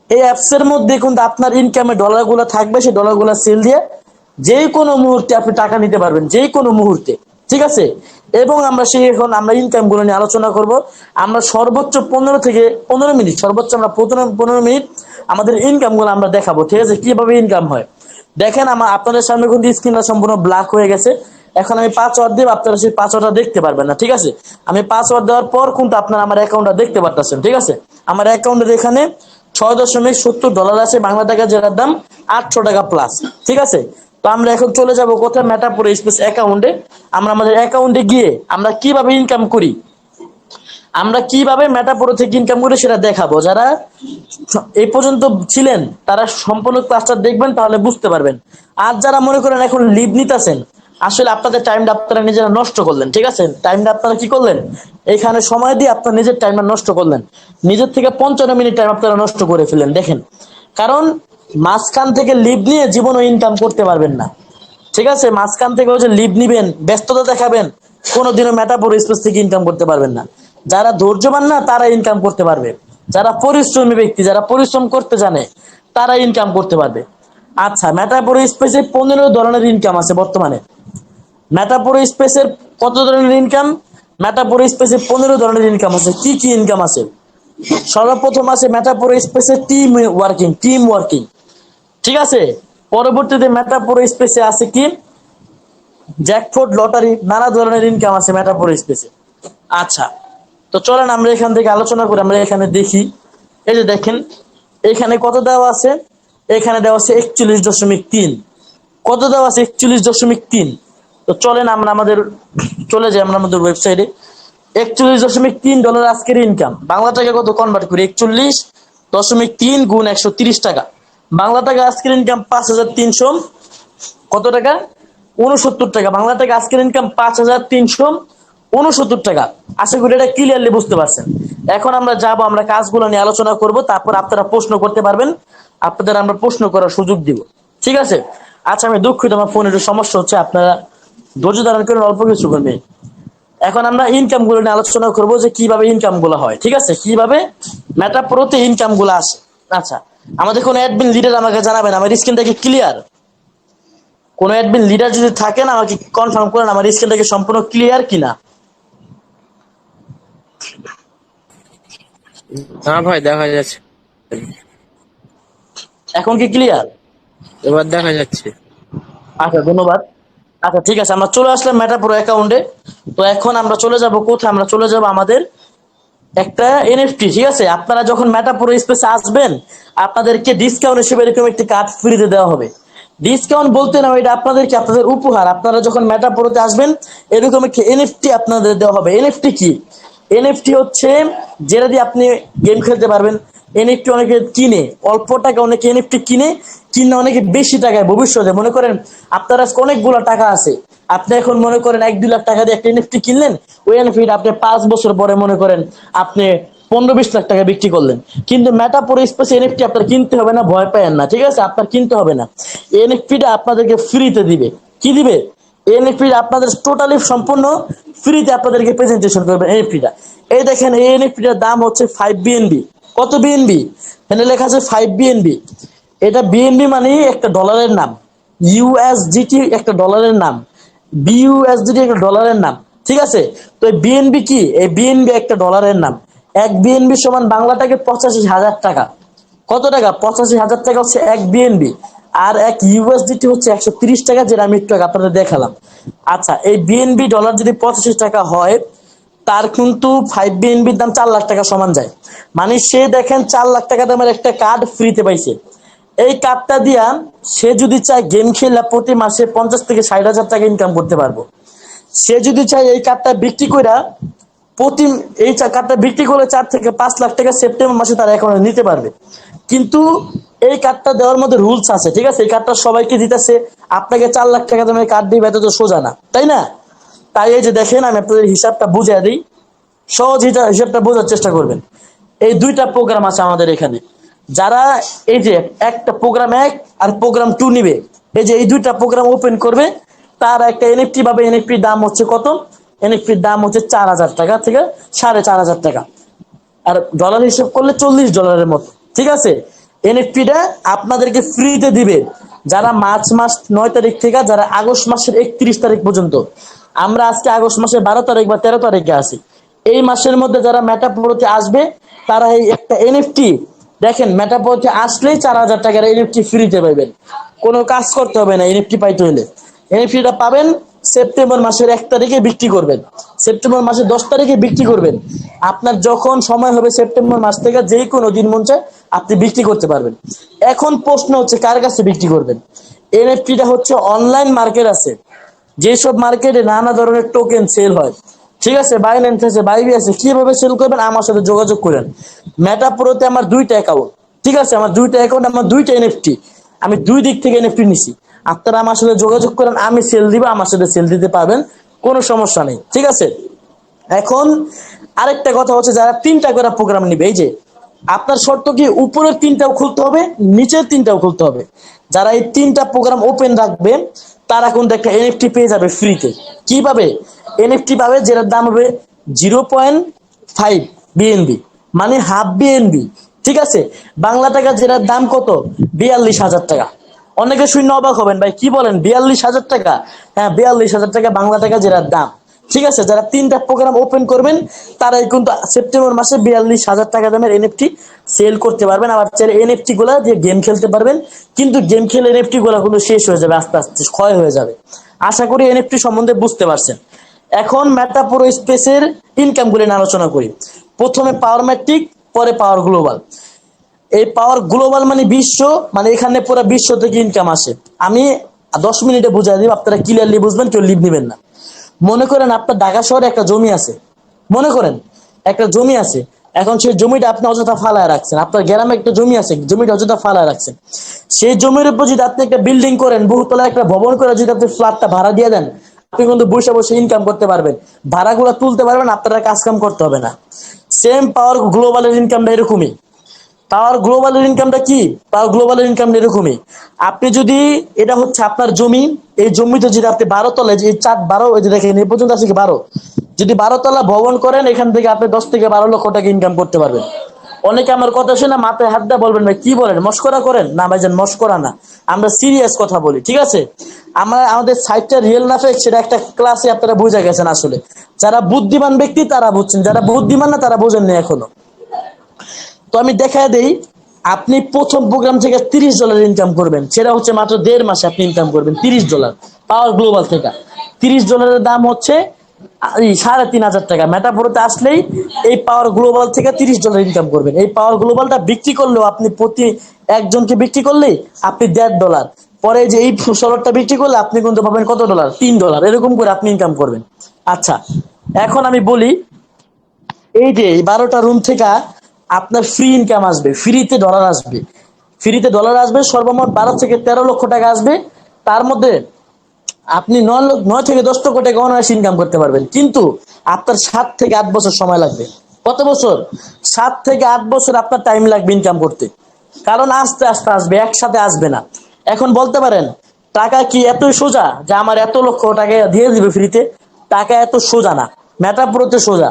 এই অ্যাপস এর মধ্যে কিন্তু আপনার ইনকামে ডলারগুলো থাকবে, সেই ডলারগুলো সেল দিয়ে যে কোনো মুহূর্তে আপনি টাকা নিতে পারবেন, যে কোনো মুহূর্তে, ঠিক আছে। এবং এখন আমরা ইনকাম গুলো নিয়ে আলোচনা করব। আমরা সর্বোচ্চ 15 থেকে 15 মিনিট, সর্বোচ্চ আমরা 15 মিনিট আমাদের ইনকাম গুলো আমরা দেখাবো, ঠিক আছে, কিভাবে ইনকাম হয়। দেখেন আপনাদের সামনে কিন্তু স্ক্রিনটা সম্পূর্ণ ব্ল্যাক হয়ে গেছে। এখন আমি পাসওয়ার্ড দিব, আপনারা সেই পাসওয়ার্ডটা দেখতে পারবেন না, ঠিক আছে। আমি পাসওয়ার্ড দেওয়ার পর কিন্তু আপনারা আমার অ্যাকাউন্টটা দেখতে পারতেছেন, ঠিক আছে। আমার অ্যাকাউন্টের এখানে $6.70 আছে, বাংলা টাকা যেটার দাম 800 টাকা প্লাস, ঠিক আছে। তো আমরা এখন চলে যাব কোথায়, মেটাফোর স্পেস অ্যাকাউন্টে। আমরা আমাদের অ্যাকাউন্টে গিয়ে আমরা কিভাবে ইনকাম করি, আমরা কিভাবে মেটাফোর থেকে ইনকাম করি সেটা দেখাবো। যারা এই পর্যন্ত ছিলেন তারা সম্পূর্ণ ক্লাসটা দেখবেন, তাহলে বুঝতে পারবেন। আর যারা মনে করেন এখন লিভ নিতেছেন, আসলে আপনাদের টাইমটা আপনারা নিজেরা নষ্ট করলেন, ঠিক আছে। টাইমটা আপনারা কি করলেন, এখানে সময় দিয়ে আপনার নিজের টাইমটা নষ্ট করলেন। নিজের থেকে 55 মিনিট টাইম আপনারা নষ্ট করে ফেলেন, দেখেন। কারণ মাঝখান থেকে লিভ নিয়ে জীবনও ইনকাম করতে পারবেন না, ঠিক আছে। মাঝখান থেকে হচ্ছে লিভ নিবেন, ব্যস্ততা দেখাবেন, কোনোদিনও মেটাফোর স্পেস থেকে ইনকাম করতে পারবেন না। যারা ধৈর্যবান না তারা ইনকাম করতে পারবে, যারা পরিশ্রমী ব্যক্তি, যারা পরিশ্রম করতে জানে, তারা ইনকাম করতে পারবে। আচ্ছা, মেটাফোর স্পেসে 15 ধরনের ইনকাম আছে বর্তমানে। মেটাফোর স্পেসের কত ধরনের ইনকাম? মেটাফোর স্পেসে 15 ধরনের ইনকাম আছে। কি কি ইনকাম আছে? সর্বপ্রথম আছে মেটাফোর স্পেসে টিম ওয়ার্কিং, ঠিক আছে। পরবর্তীতে মেটাফোর স্পেসে আছে কি, জ্যাকপট লটারি, নানা ধরনের ইনকাম আছে মেটাফোর স্পেসে। আচ্ছা, তো চলেন আমরা এখান থেকে আলোচনা করি, আমরা এখানে দেখি। এই যে দেখেন এখানে কত দেওয়া আছে, এখানে দেওয়া আছে 41.3। কত দেওয়া আছে? 41.3। তো চলেন আমরা চলে যাই আমরা আমাদের ওয়েবসাইটে। $41.3 আজকের ইনকাম। বাংলা টাকা কত কনভার্ট করি? 41.3 গুণ 130 টাকা। বাংলা টাকা আজকের ইনকাম 5,300 কত টাকা? 69 টাকা। বাংলা টাকা আজকের ইনকাম 5,369 টাকা। আশা করি এটা ক্লিয়ারলি বুঝতে পারছেন। এখন আমরা আমরা কাজগুলো নিয়ে আলোচনা করব, তারপর আপনারা প্রশ্ন করতে পারবেন, আপনাদের আমরা প্রশ্ন করার সুযোগ দিব, ঠিক আছে। আচ্ছা, আমি দুঃখিত, আমার ফোনে একটু সমস্যা হচ্ছে, আপনারা ধৈর্য ধারণ করেন, অল্প কিছু করবে। এখন আমরা ইনকাম গুলো নিয়ে আলোচনা করবো, যে কিভাবে ইনকাম গুলো হয়, ঠিক আছে, কিভাবে মেটাপ্রোতে ইনকাম গুলো আসে। আচ্ছা, আমাদের কোন অ্যাডমিন লিডার আমাকে জানাবেন আমার স্ক্রিনটা কি ক্লিয়ার? কোন অ্যাডমিন লিডার যদি থাকেন আমাকে কনফার্ম করেন আমার স্ক্রিনটা কি সম্পূর্ণ ক্লিয়ার কিনা। হ্যাঁ ভাই, দেখা যাচ্ছে, এখন কি ক্লিয়ার? এবার দেখা যাচ্ছে। আচ্ছা, ধন্যবাদ। আচ্ছা, ঠিক আছে, আমরা চলে আসলাম মেটাপ্রো অ্যাকাউন্টে। তো এখন আমরা চলে যাব কোথায়, আমরা চলে যাব আমাদের একটা এনএফটি, ঠিক আছে। আপনারা যখন মেটাপ্রো স্পেসে আসবেন, আপনাদেরকে ডিসকাউন্ট হিসেবে এরকম একটি কার্ড ফ্রিতে দেওয়া হবে। ডিসকাউন্ট বলতে না, এটা আপনাদের উপহার। আপনারা যখন মেটাপ্রোতে আসবেন, এরকম একটি এনএফটি আপনাদের দেওয়া হবে। এনএফটি কি? এনএফটি হচ্ছে যেটা দিয়ে আপনি গেম খেলতে পারবেন, এনএফটি অনেকে কিনে, অল্প টাকা অনেকে এনএফটি কিনে অনেকে বেশি টাকায় ভবিষ্যতে মনে করেন আপনার আজকে অনেকগুলো টাকা আছে, আপনি এখন মনে করেন 1-2 লাখ টাকা দিয়ে একটা এনএফটি কিনলেন, ওই এনএফটি আপনি 5 বছর পরে মনে করেন আপনি 15-20 লাখ টাকা বিক্রি করলেন। কিন্তু মেটাপোর স্পেস এনএফটি আপনার কিনতে হবে না, ভয় পায়েন না, ঠিক আছে? আপনার কিনতে হবে না, এনএফটিটা আপনাদেরকে ফ্রিতে দিবে। কি দিবে? এনএফটি আপনাদের টোটালি সম্পূর্ণ ফ্রিতে আপনাদেরকে প্রেজেন্টেশন করবে এনএফটিটা। এই দেখেন এই এনএফটিটার দাম হচ্ছে 5 বিএনবি। কত বিএনবি? এখানে লেখা আছে 5 বিএনবি। এটা বিএনবি মানে একটা ডলারের নাম, ইউএসডিটি একটা ডলারের নাম, বিইউএসডিটি একটা ডলারের নাম, ঠিক আছে? তো এই বিএনবি কি? এই বিএনবি একটা ডলারের নাম। 1 বিএনবি সমান বাংলাটাকে 85,000 টাকা। কত টাকা? 85,000 টাকা হচ্ছে 1 বিএনবি। আর 1 ইউএসডিটি হচ্ছে 130 টাকা, যেটা আমি একটু আগে আপনাদের দেখালাম। আচ্ছা, এই বিএনবি ডলার যদি 85 টাকা হয়, তার কিন্তু 5 বিএনবির দাম 4 লাখ টাকা সমান যায়। মানে সে দেখেন 4 লাখ টাকা দামের একটা কার্ড ফ্রিতে পাইছে। এই কার্ডটা দিয়া সে যদি চায় গেম খেলা প্রতি মাসে 50 থেকে 60 হাজার টাকা ইনকাম করতে পারবো। সে যদি চায় এই কার্ডটা বিক্রি করে প্রতি এই কার্ডটা বিক্রি করে 4 থেকে 5 লাখ টাকা সেপ্টেম্বর মাসে তার অ্যাকাউন্টে নিতে পারবে। কিন্তু এই কার্ডটা দেওয়ার মধ্যে রুলস আছে, ঠিক আছে? এই কার্ডটা সবাইকে দিতেছে, আপনাকে 4 লাখ টাকা দামের কার্ড দিবে, এত তো সোজা না, তাই না? তাই এই যে দেখেন আমি আপনাদের হিসাবটা বুঝিয়ে দিই, সহজ হিসাবটা বোঝার চেষ্টা করবেন। এই 2টা প্রোগ্রাম আছে আমাদের এখানে। যারা এই যে একটা প্রোগ্রাম 1 আর প্রোগ্রাম 2 নিবে, এই যে এই 2টা প্রোগ্রাম ওপেন করবে, তার একটা এনএফটি পাবে। এনএফটির দাম হচ্ছে কত? এনএফটির দাম হচ্ছে 4,000 টাকা থেকে 4,500 টাকা। আর ডলার হিসেব করলে $40 মতো, ঠিক আছে? এনএফটিটা আপনাদেরকে ফ্রিতে দিবে যারা মার্চ মাস 9 তারিখ থেকে যারা আগস্ট মাসের 31 তারিখ পর্যন্ত। আমরা আজকে আগস্ট মাসের 12 তারিখ বা 13 তারিখে আছি। এই মাসের মধ্যে যারা মেটাপোরতে আসবে, তারা এই একটা এনএফটি দেখেন, মেটাপোরতে আসলেই 4,000 টাকার এনএফটি ফ্রিতে পাইবেন। কোনো কাজ করতে হবে না এনএফটি পাইতে হলে। এনএফটিটা পাবেন সেপ্টেম্বর মাসের 1 তারিখে বিক্রি করবেন, সেপ্টেম্বর মাসের 10 তারিখে বিক্রি করবেন। আপনার যখন সময় হবে সেপ্টেম্বর মাস থেকে যে কোনো দিন মন চায় আপনি বিক্রি করতে পারবেন। এখন প্রশ্ন হচ্ছে কার কাছে বিক্রি করবেন? এনএফটিটা হচ্ছে অনলাইন মার্কেট আছে, যেসব মার্কেটে নানা ধরনের টোকেন সেল হয়, ঠিক আছে? বাইন্যান্স আছে, বাইবি আছে। কিভাবে সেল করবেন? আমার সাথে যোগাযোগ করেন। মেটাপ্রোতে আমার 2টা অ্যাকাউন্ট, ঠিক আছে? আমার 2টা অ্যাকাউন্ট, আমার 2টা এনএফটি, আমি 2 দিক থেকে এনএফটি নিছি। আপনারা আমার সাথে যোগাযোগ করেন, আমি সেল দিব, আমার সাথে সেল দিতে পারবেন, কোনো সমস্যা নেই, ঠিক আছে? এখন আরেকটা কথা হচ্ছে, যারা 3টা করে প্রোগ্রাম নিবে, এই যে আপনার শর্ত কি উপরের 3টাও খুলতে হবে, নিচের 3টাও খুলতে হবে। যারা এই 3টা প্রোগ্রাম ওপেন রাখবে, তারা কিন্তু একটা এনএফটি পেয়ে যাবে ফ্রিতে। কি পাবে? এনএফটি পাবে যেটার দাম হবে 0.5 বিএনবি, মানে ½ বিএনবি, ঠিক আছে? বাংলা টাকা যেটার দাম কত? 42,000 টাকা। অনেকে শূন্য অবাক হবেন, ভাই কি বলেন 42,000 টাকা? হ্যাঁ, 42,000 টাকা বাংলা টাকা যেটার দাম, ঠিক আছে? যারা 3টা প্রোগ্রাম ওপেন করবেন, তারাই কিন্তু সেপ্টেম্বর মাসে 42,000 টাকা দামের এনএফটি সেল করতে পারবেন। আবার চাইলে এনএফটি গুলা দিয়ে গেম খেলতে পারবেন, কিন্তু গেম খেলে এনএফটি গুলা কিন্তু শেষ হয়ে যাবে, আস্তে আস্তে ক্ষয় হয়ে যাবে। আশা করি এনএফটি সম্বন্ধে বুঝতে পারছেন। এখন মেটাপ্রো স্পেসের ইনকাম গুলো নিয়ে আলোচনা করি। প্রথমে পাওয়ার ম্যাট্রিক, পরে পাওয়ার গ্লোবাল। এই পাওয়ার গ্লোবাল মানে বিশ্ব, মানে এখানে পুরো বিশ্ব থেকে ইনকাম আসে। আমি 10 মিনিটে বুঝাই দিব, আপনারা ক্লিয়ারলি বুঝবেন, কেউ লিভ নেবেন না। মনে করেন আপনার ঢাকা শহরে একটা জমি আছে, মনে করেন একটা জমি আছে। এখন সেই জমিটা আপনি অযথা ফালায় রাখছেন। আপনার গ্রামে একটা জমি আছে, জমিটা অযথা ফালায় রাখছেন। সেই জমির উপর যদি আপনি একটা বিল্ডিং করেন, বহুতলা একটা ভবন করে যদি আপনি ফ্ল্যাটটা ভাড়া দিয়ে দেন, আপনি কিন্তু বসে বসে ইনকাম করতে পারবেন, ভাড়াগুলো তুলতে পারবেন, আপনারা কাজ কাম করতে হবে না। সেম পাওয়ার গ্লোবালের ইনকামটা এরকমই। পাওয়ার গ্লোবালের ইনকামটা কি? পাওয়ার গ্লোবালের ইনকাম এরকমই। আপনি যদি, এটা হচ্ছে আপনার জমি, এই জমিতে যদি আপনি 12 তলায়, যে 4-12, ওই যে দেখেন এই পর্যন্ত আছে কি 12, যদি 12 তলা ভবন করেন, এখান থেকে আপনি 10 থেকে 12 লক্ষ টাকা ইনকাম করতে পারবেন। অনেকে আমার কথা শুনে মাথায় হাত দিয়ে বলবেন, ভাই কি বলেন, মস্করা করেন? না ভাইজান, মস্করা না, আমরা সিরিয়াস কথা বলি, ঠিক আছে? আমাদের সাইটটা রিয়েল না ফেক সেটা একটা ক্লাসে আপনারা বুঝে গেছেন। আসলে যারা বুদ্ধিমান ব্যক্তি তারা বুঝছেন, যারা বুদ্ধিমান না তারা বোঝেননি এখনো। তো আমি দেখায় দেই, আপনি প্রথম প্রোগ্রাম থেকে $30 ইনকাম করবেন, সেটা হচ্ছে মাত্র 1.5 মাসে আপনি ইনকাম করবেন $30 পাওয়ার গ্লোবাল থেকে। $30 দাম হচ্ছে 3,500 টাকা। মেটাফোরতে আসলেই এই পাওয়ার গ্লোবাল থেকে $30 ইনকাম করবেন। এই পাওয়ার গ্লোবালটা বিক্রি করলেও আপনি প্রতি একজনকে বিক্রি করলেই আপনি $1.5, পরে যে এই সরটটা বিক্রি করলে আপনি কিন্তু পাবেন কত ডলার? $3, এরকম করে আপনি ইনকাম করবেন। আচ্ছা, এখন আমি বলি, এই যে এই 12টা রুম থেকে আপনার ফ্রি ইনকাম আসবে, ফ্রিতে ডলার আসবে, সর্বমোট 12 থেকে 13 লক্ষ টাকা আসবে। তার মধ্যে আপনি 9 থেকে 10 লক্ষ টাকা অনায়াসে ইনকাম করতে পারবেন, কিন্তু আপনার 7 থেকে 8 বছর সময় লাগবে। কত বছর? 7 থেকে 8 বছর আপনার টাইম লাগবে ইনকাম করতে, কারণ আস্তে আস্তে আসবে, একসাথে আসবে না। এখন বলতে পারেন টাকা কি এতই সোজা যে আমার এত লক্ষ টাকা দিয়ে দিবে ফ্রিতে? টাকা এত সোজা না। মেটাপ্রোতে সোজা।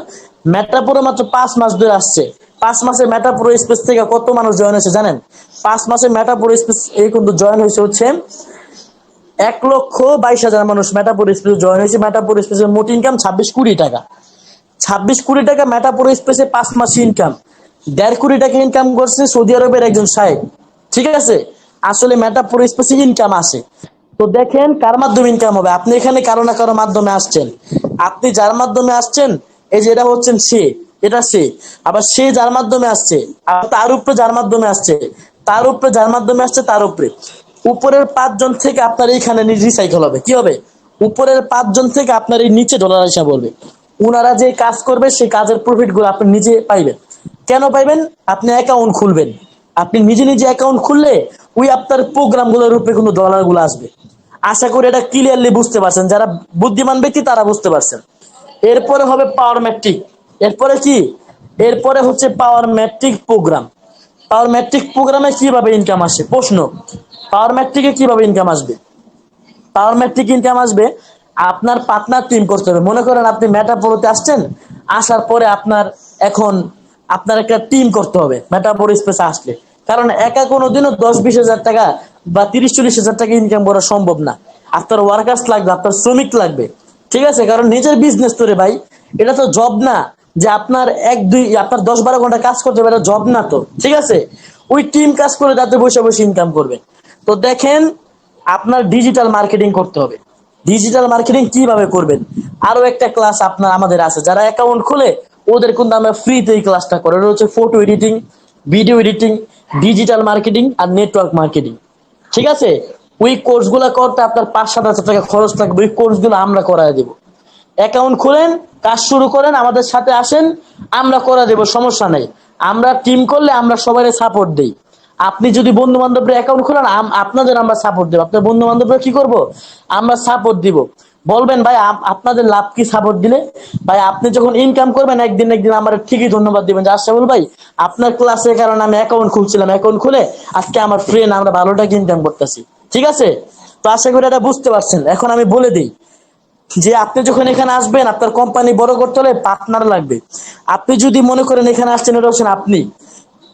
মেটাপ্রো মাত্র 5 মাস ধরে আসছে। 5 মাসে মেটাপ্রো স্পেস থেকে কত মানুষ জয়েন হয়েছে জানেন? 5 মাসে মেটাপ্রো স্পেস এই কিন্তু জয়েন হয়েছে হচ্ছে 1,22,000 মানুষ মেটাপ্রো স্পেসে জয়েন হয়েছে। মেটাপ্রো স্পেসের মোট ইনকাম 26 কোটি টাকা। 26 কোটি টাকা মেটাপ্রো স্পেসে 5 মাসে ইনকাম। 1.5 কোটি টাকা ইনকাম করছে সৌদি আরবের একজন সাহেব। ঠিক আছে, আসলে মেটাপ্রো স্পেসে ইনকাম আসে। তো দেখেন কার মাধ্যমে ইনকাম হবে। আপনি এখানে কারো না কারো মাধ্যমে আসছেন। আপনি যার মাধ্যমে আসছেন, এই যে এটা হচ্ছেন সে, এটা সে, আবার সে যার মাধ্যমে আসছে, আর তার উপরে যার মাধ্যমে আসছে, তার উপরে যার মাধ্যমে আসছে, তার উপরে উপরের 5 জন থেকে আপনার এইখানে রিসাইকেল হবে। কি হবে? উপরের 5 জন থেকে আপনার এই নিচে ডলার হিসাব বলবে। উনারা যে কাজ করবে সেই কাজের প্রফিট গুলো আপনি নিজে পাইবেন। কেন পাইবেন? আপনি অ্যাকাউন্ট খুলবেন। আপনি নিজে নিজে অ্যাকাউন্ট খুললে ওই আপনার প্রোগ্রাম গুলোর উপরে কিন্তু ডলার গুলো আসবে। আশা করি এটা ক্লিয়ারলি বুঝতে পারছেন। যারা বুদ্ধিমান ব্যক্তি তারা বুঝতে পারছেন। এরপরে হবে পাওয়ার ম্যাট্রিক। এরপরে কি? এরপরে হচ্ছে পাওয়ার ম্যাট্রিক প্রোগ্রাম। পাওয়ার ম্যাট্রিক প্রোগ্রামে কিভাবে ইনকাম আসে? প্রশ্ন, পাওয়ার ম্যাট্রিকে কিভাবে ইনকাম আসবে? পাওয়ার ম্যাট্রিক ইনকাম আসবে, আপনার পার্টনার টিম করতে হবে। মনে করেন আপনি মেটাপ্রোতে আসছেন, আসার পরে এখন আপনার একটা টিম করতে হবে মেটাপ্রো স্পেসে আসলে। কারণ একা কোনোদিনও 10-20 হাজার টাকা বা 30-40 হাজার টাকা ইনকাম করা সম্ভব না। আপনার ওয়ার্কার্স লাগবে, আপনার শ্রমিক লাগবে। ঠিক আছে, কারণ নিজের বিজনেস তো রে ভাই, এটা তো জব না যে আপনার আপনার 10-12 ঘন্টা কাজ করতে হবে, এটা জব না তো। ঠিক আছে, ওই টিম কাজ করে যাতে বসে বসে ইনকাম করবে। তো দেখেন, আপনার ডিজিটাল মার্কেটিং করতে হবে। ডিজিটাল মার্কেটিং কিভাবে করবেন আরো একটা ক্লাস আমাদের আছে। যারা অ্যাকাউন্ট খুলে ওদের কিন্তু আমরা ফ্রিতে এই ক্লাসটা করে। এটা হচ্ছে photo editing, video editing, digital marketing আর নেটওয়ার্ক মার্কেটিং। ঠিক আছে, ওই কোর্সগুলো করতে আপনার 5-7 হাজার টাকা খরচ লাগবে। ওই কোর্সগুলো আমরা করায় দেবো। অ্যাকাউন্ট খুলেন, কাজ শুরু করেন, আমাদের সাথে আসেন, আমরা করে দেবো, সমস্যা নেই। আমরা টিম করলে আমরা সবাই সাপোর্ট দেই। আপনি যদি বন্ধু বান্ধবের অ্যাকাউন্ট খোলেন, আপনাদের আমরা সাপোর্ট দেবো। আপনার বন্ধু বান্ধবরা কি করব? আমরা সাপোর্ট দিব। বলবেন ভাই আপনাদের লাভ কি সাপোর্ট দিলে? ভাই আপনি যখন ইনকাম করবেন একদিন না একদিন আমার ঠিকই ধন্যবাদ দিবেন যে আশরাফুল ভাই আপনার ক্লাসের কারণে আমি অ্যাকাউন্ট খুলছিলাম, অ্যাকাউন্ট খুলে আজকে আমার ফ্রেন্ড আমরা ভালো টাকা ইনকাম করতেছি। ঠিক আছে, তো আশা করি এটা বুঝতে পারছেন। এখন আমি বলে দিই যে আপনি যখন এখানে আসবেন, আপনার কোম্পানি বড় করতে হলে পার্টনার লাগবে। আপনি যদি মনে করেন এখানে আসছেন, এটা হচ্ছেন আপনি।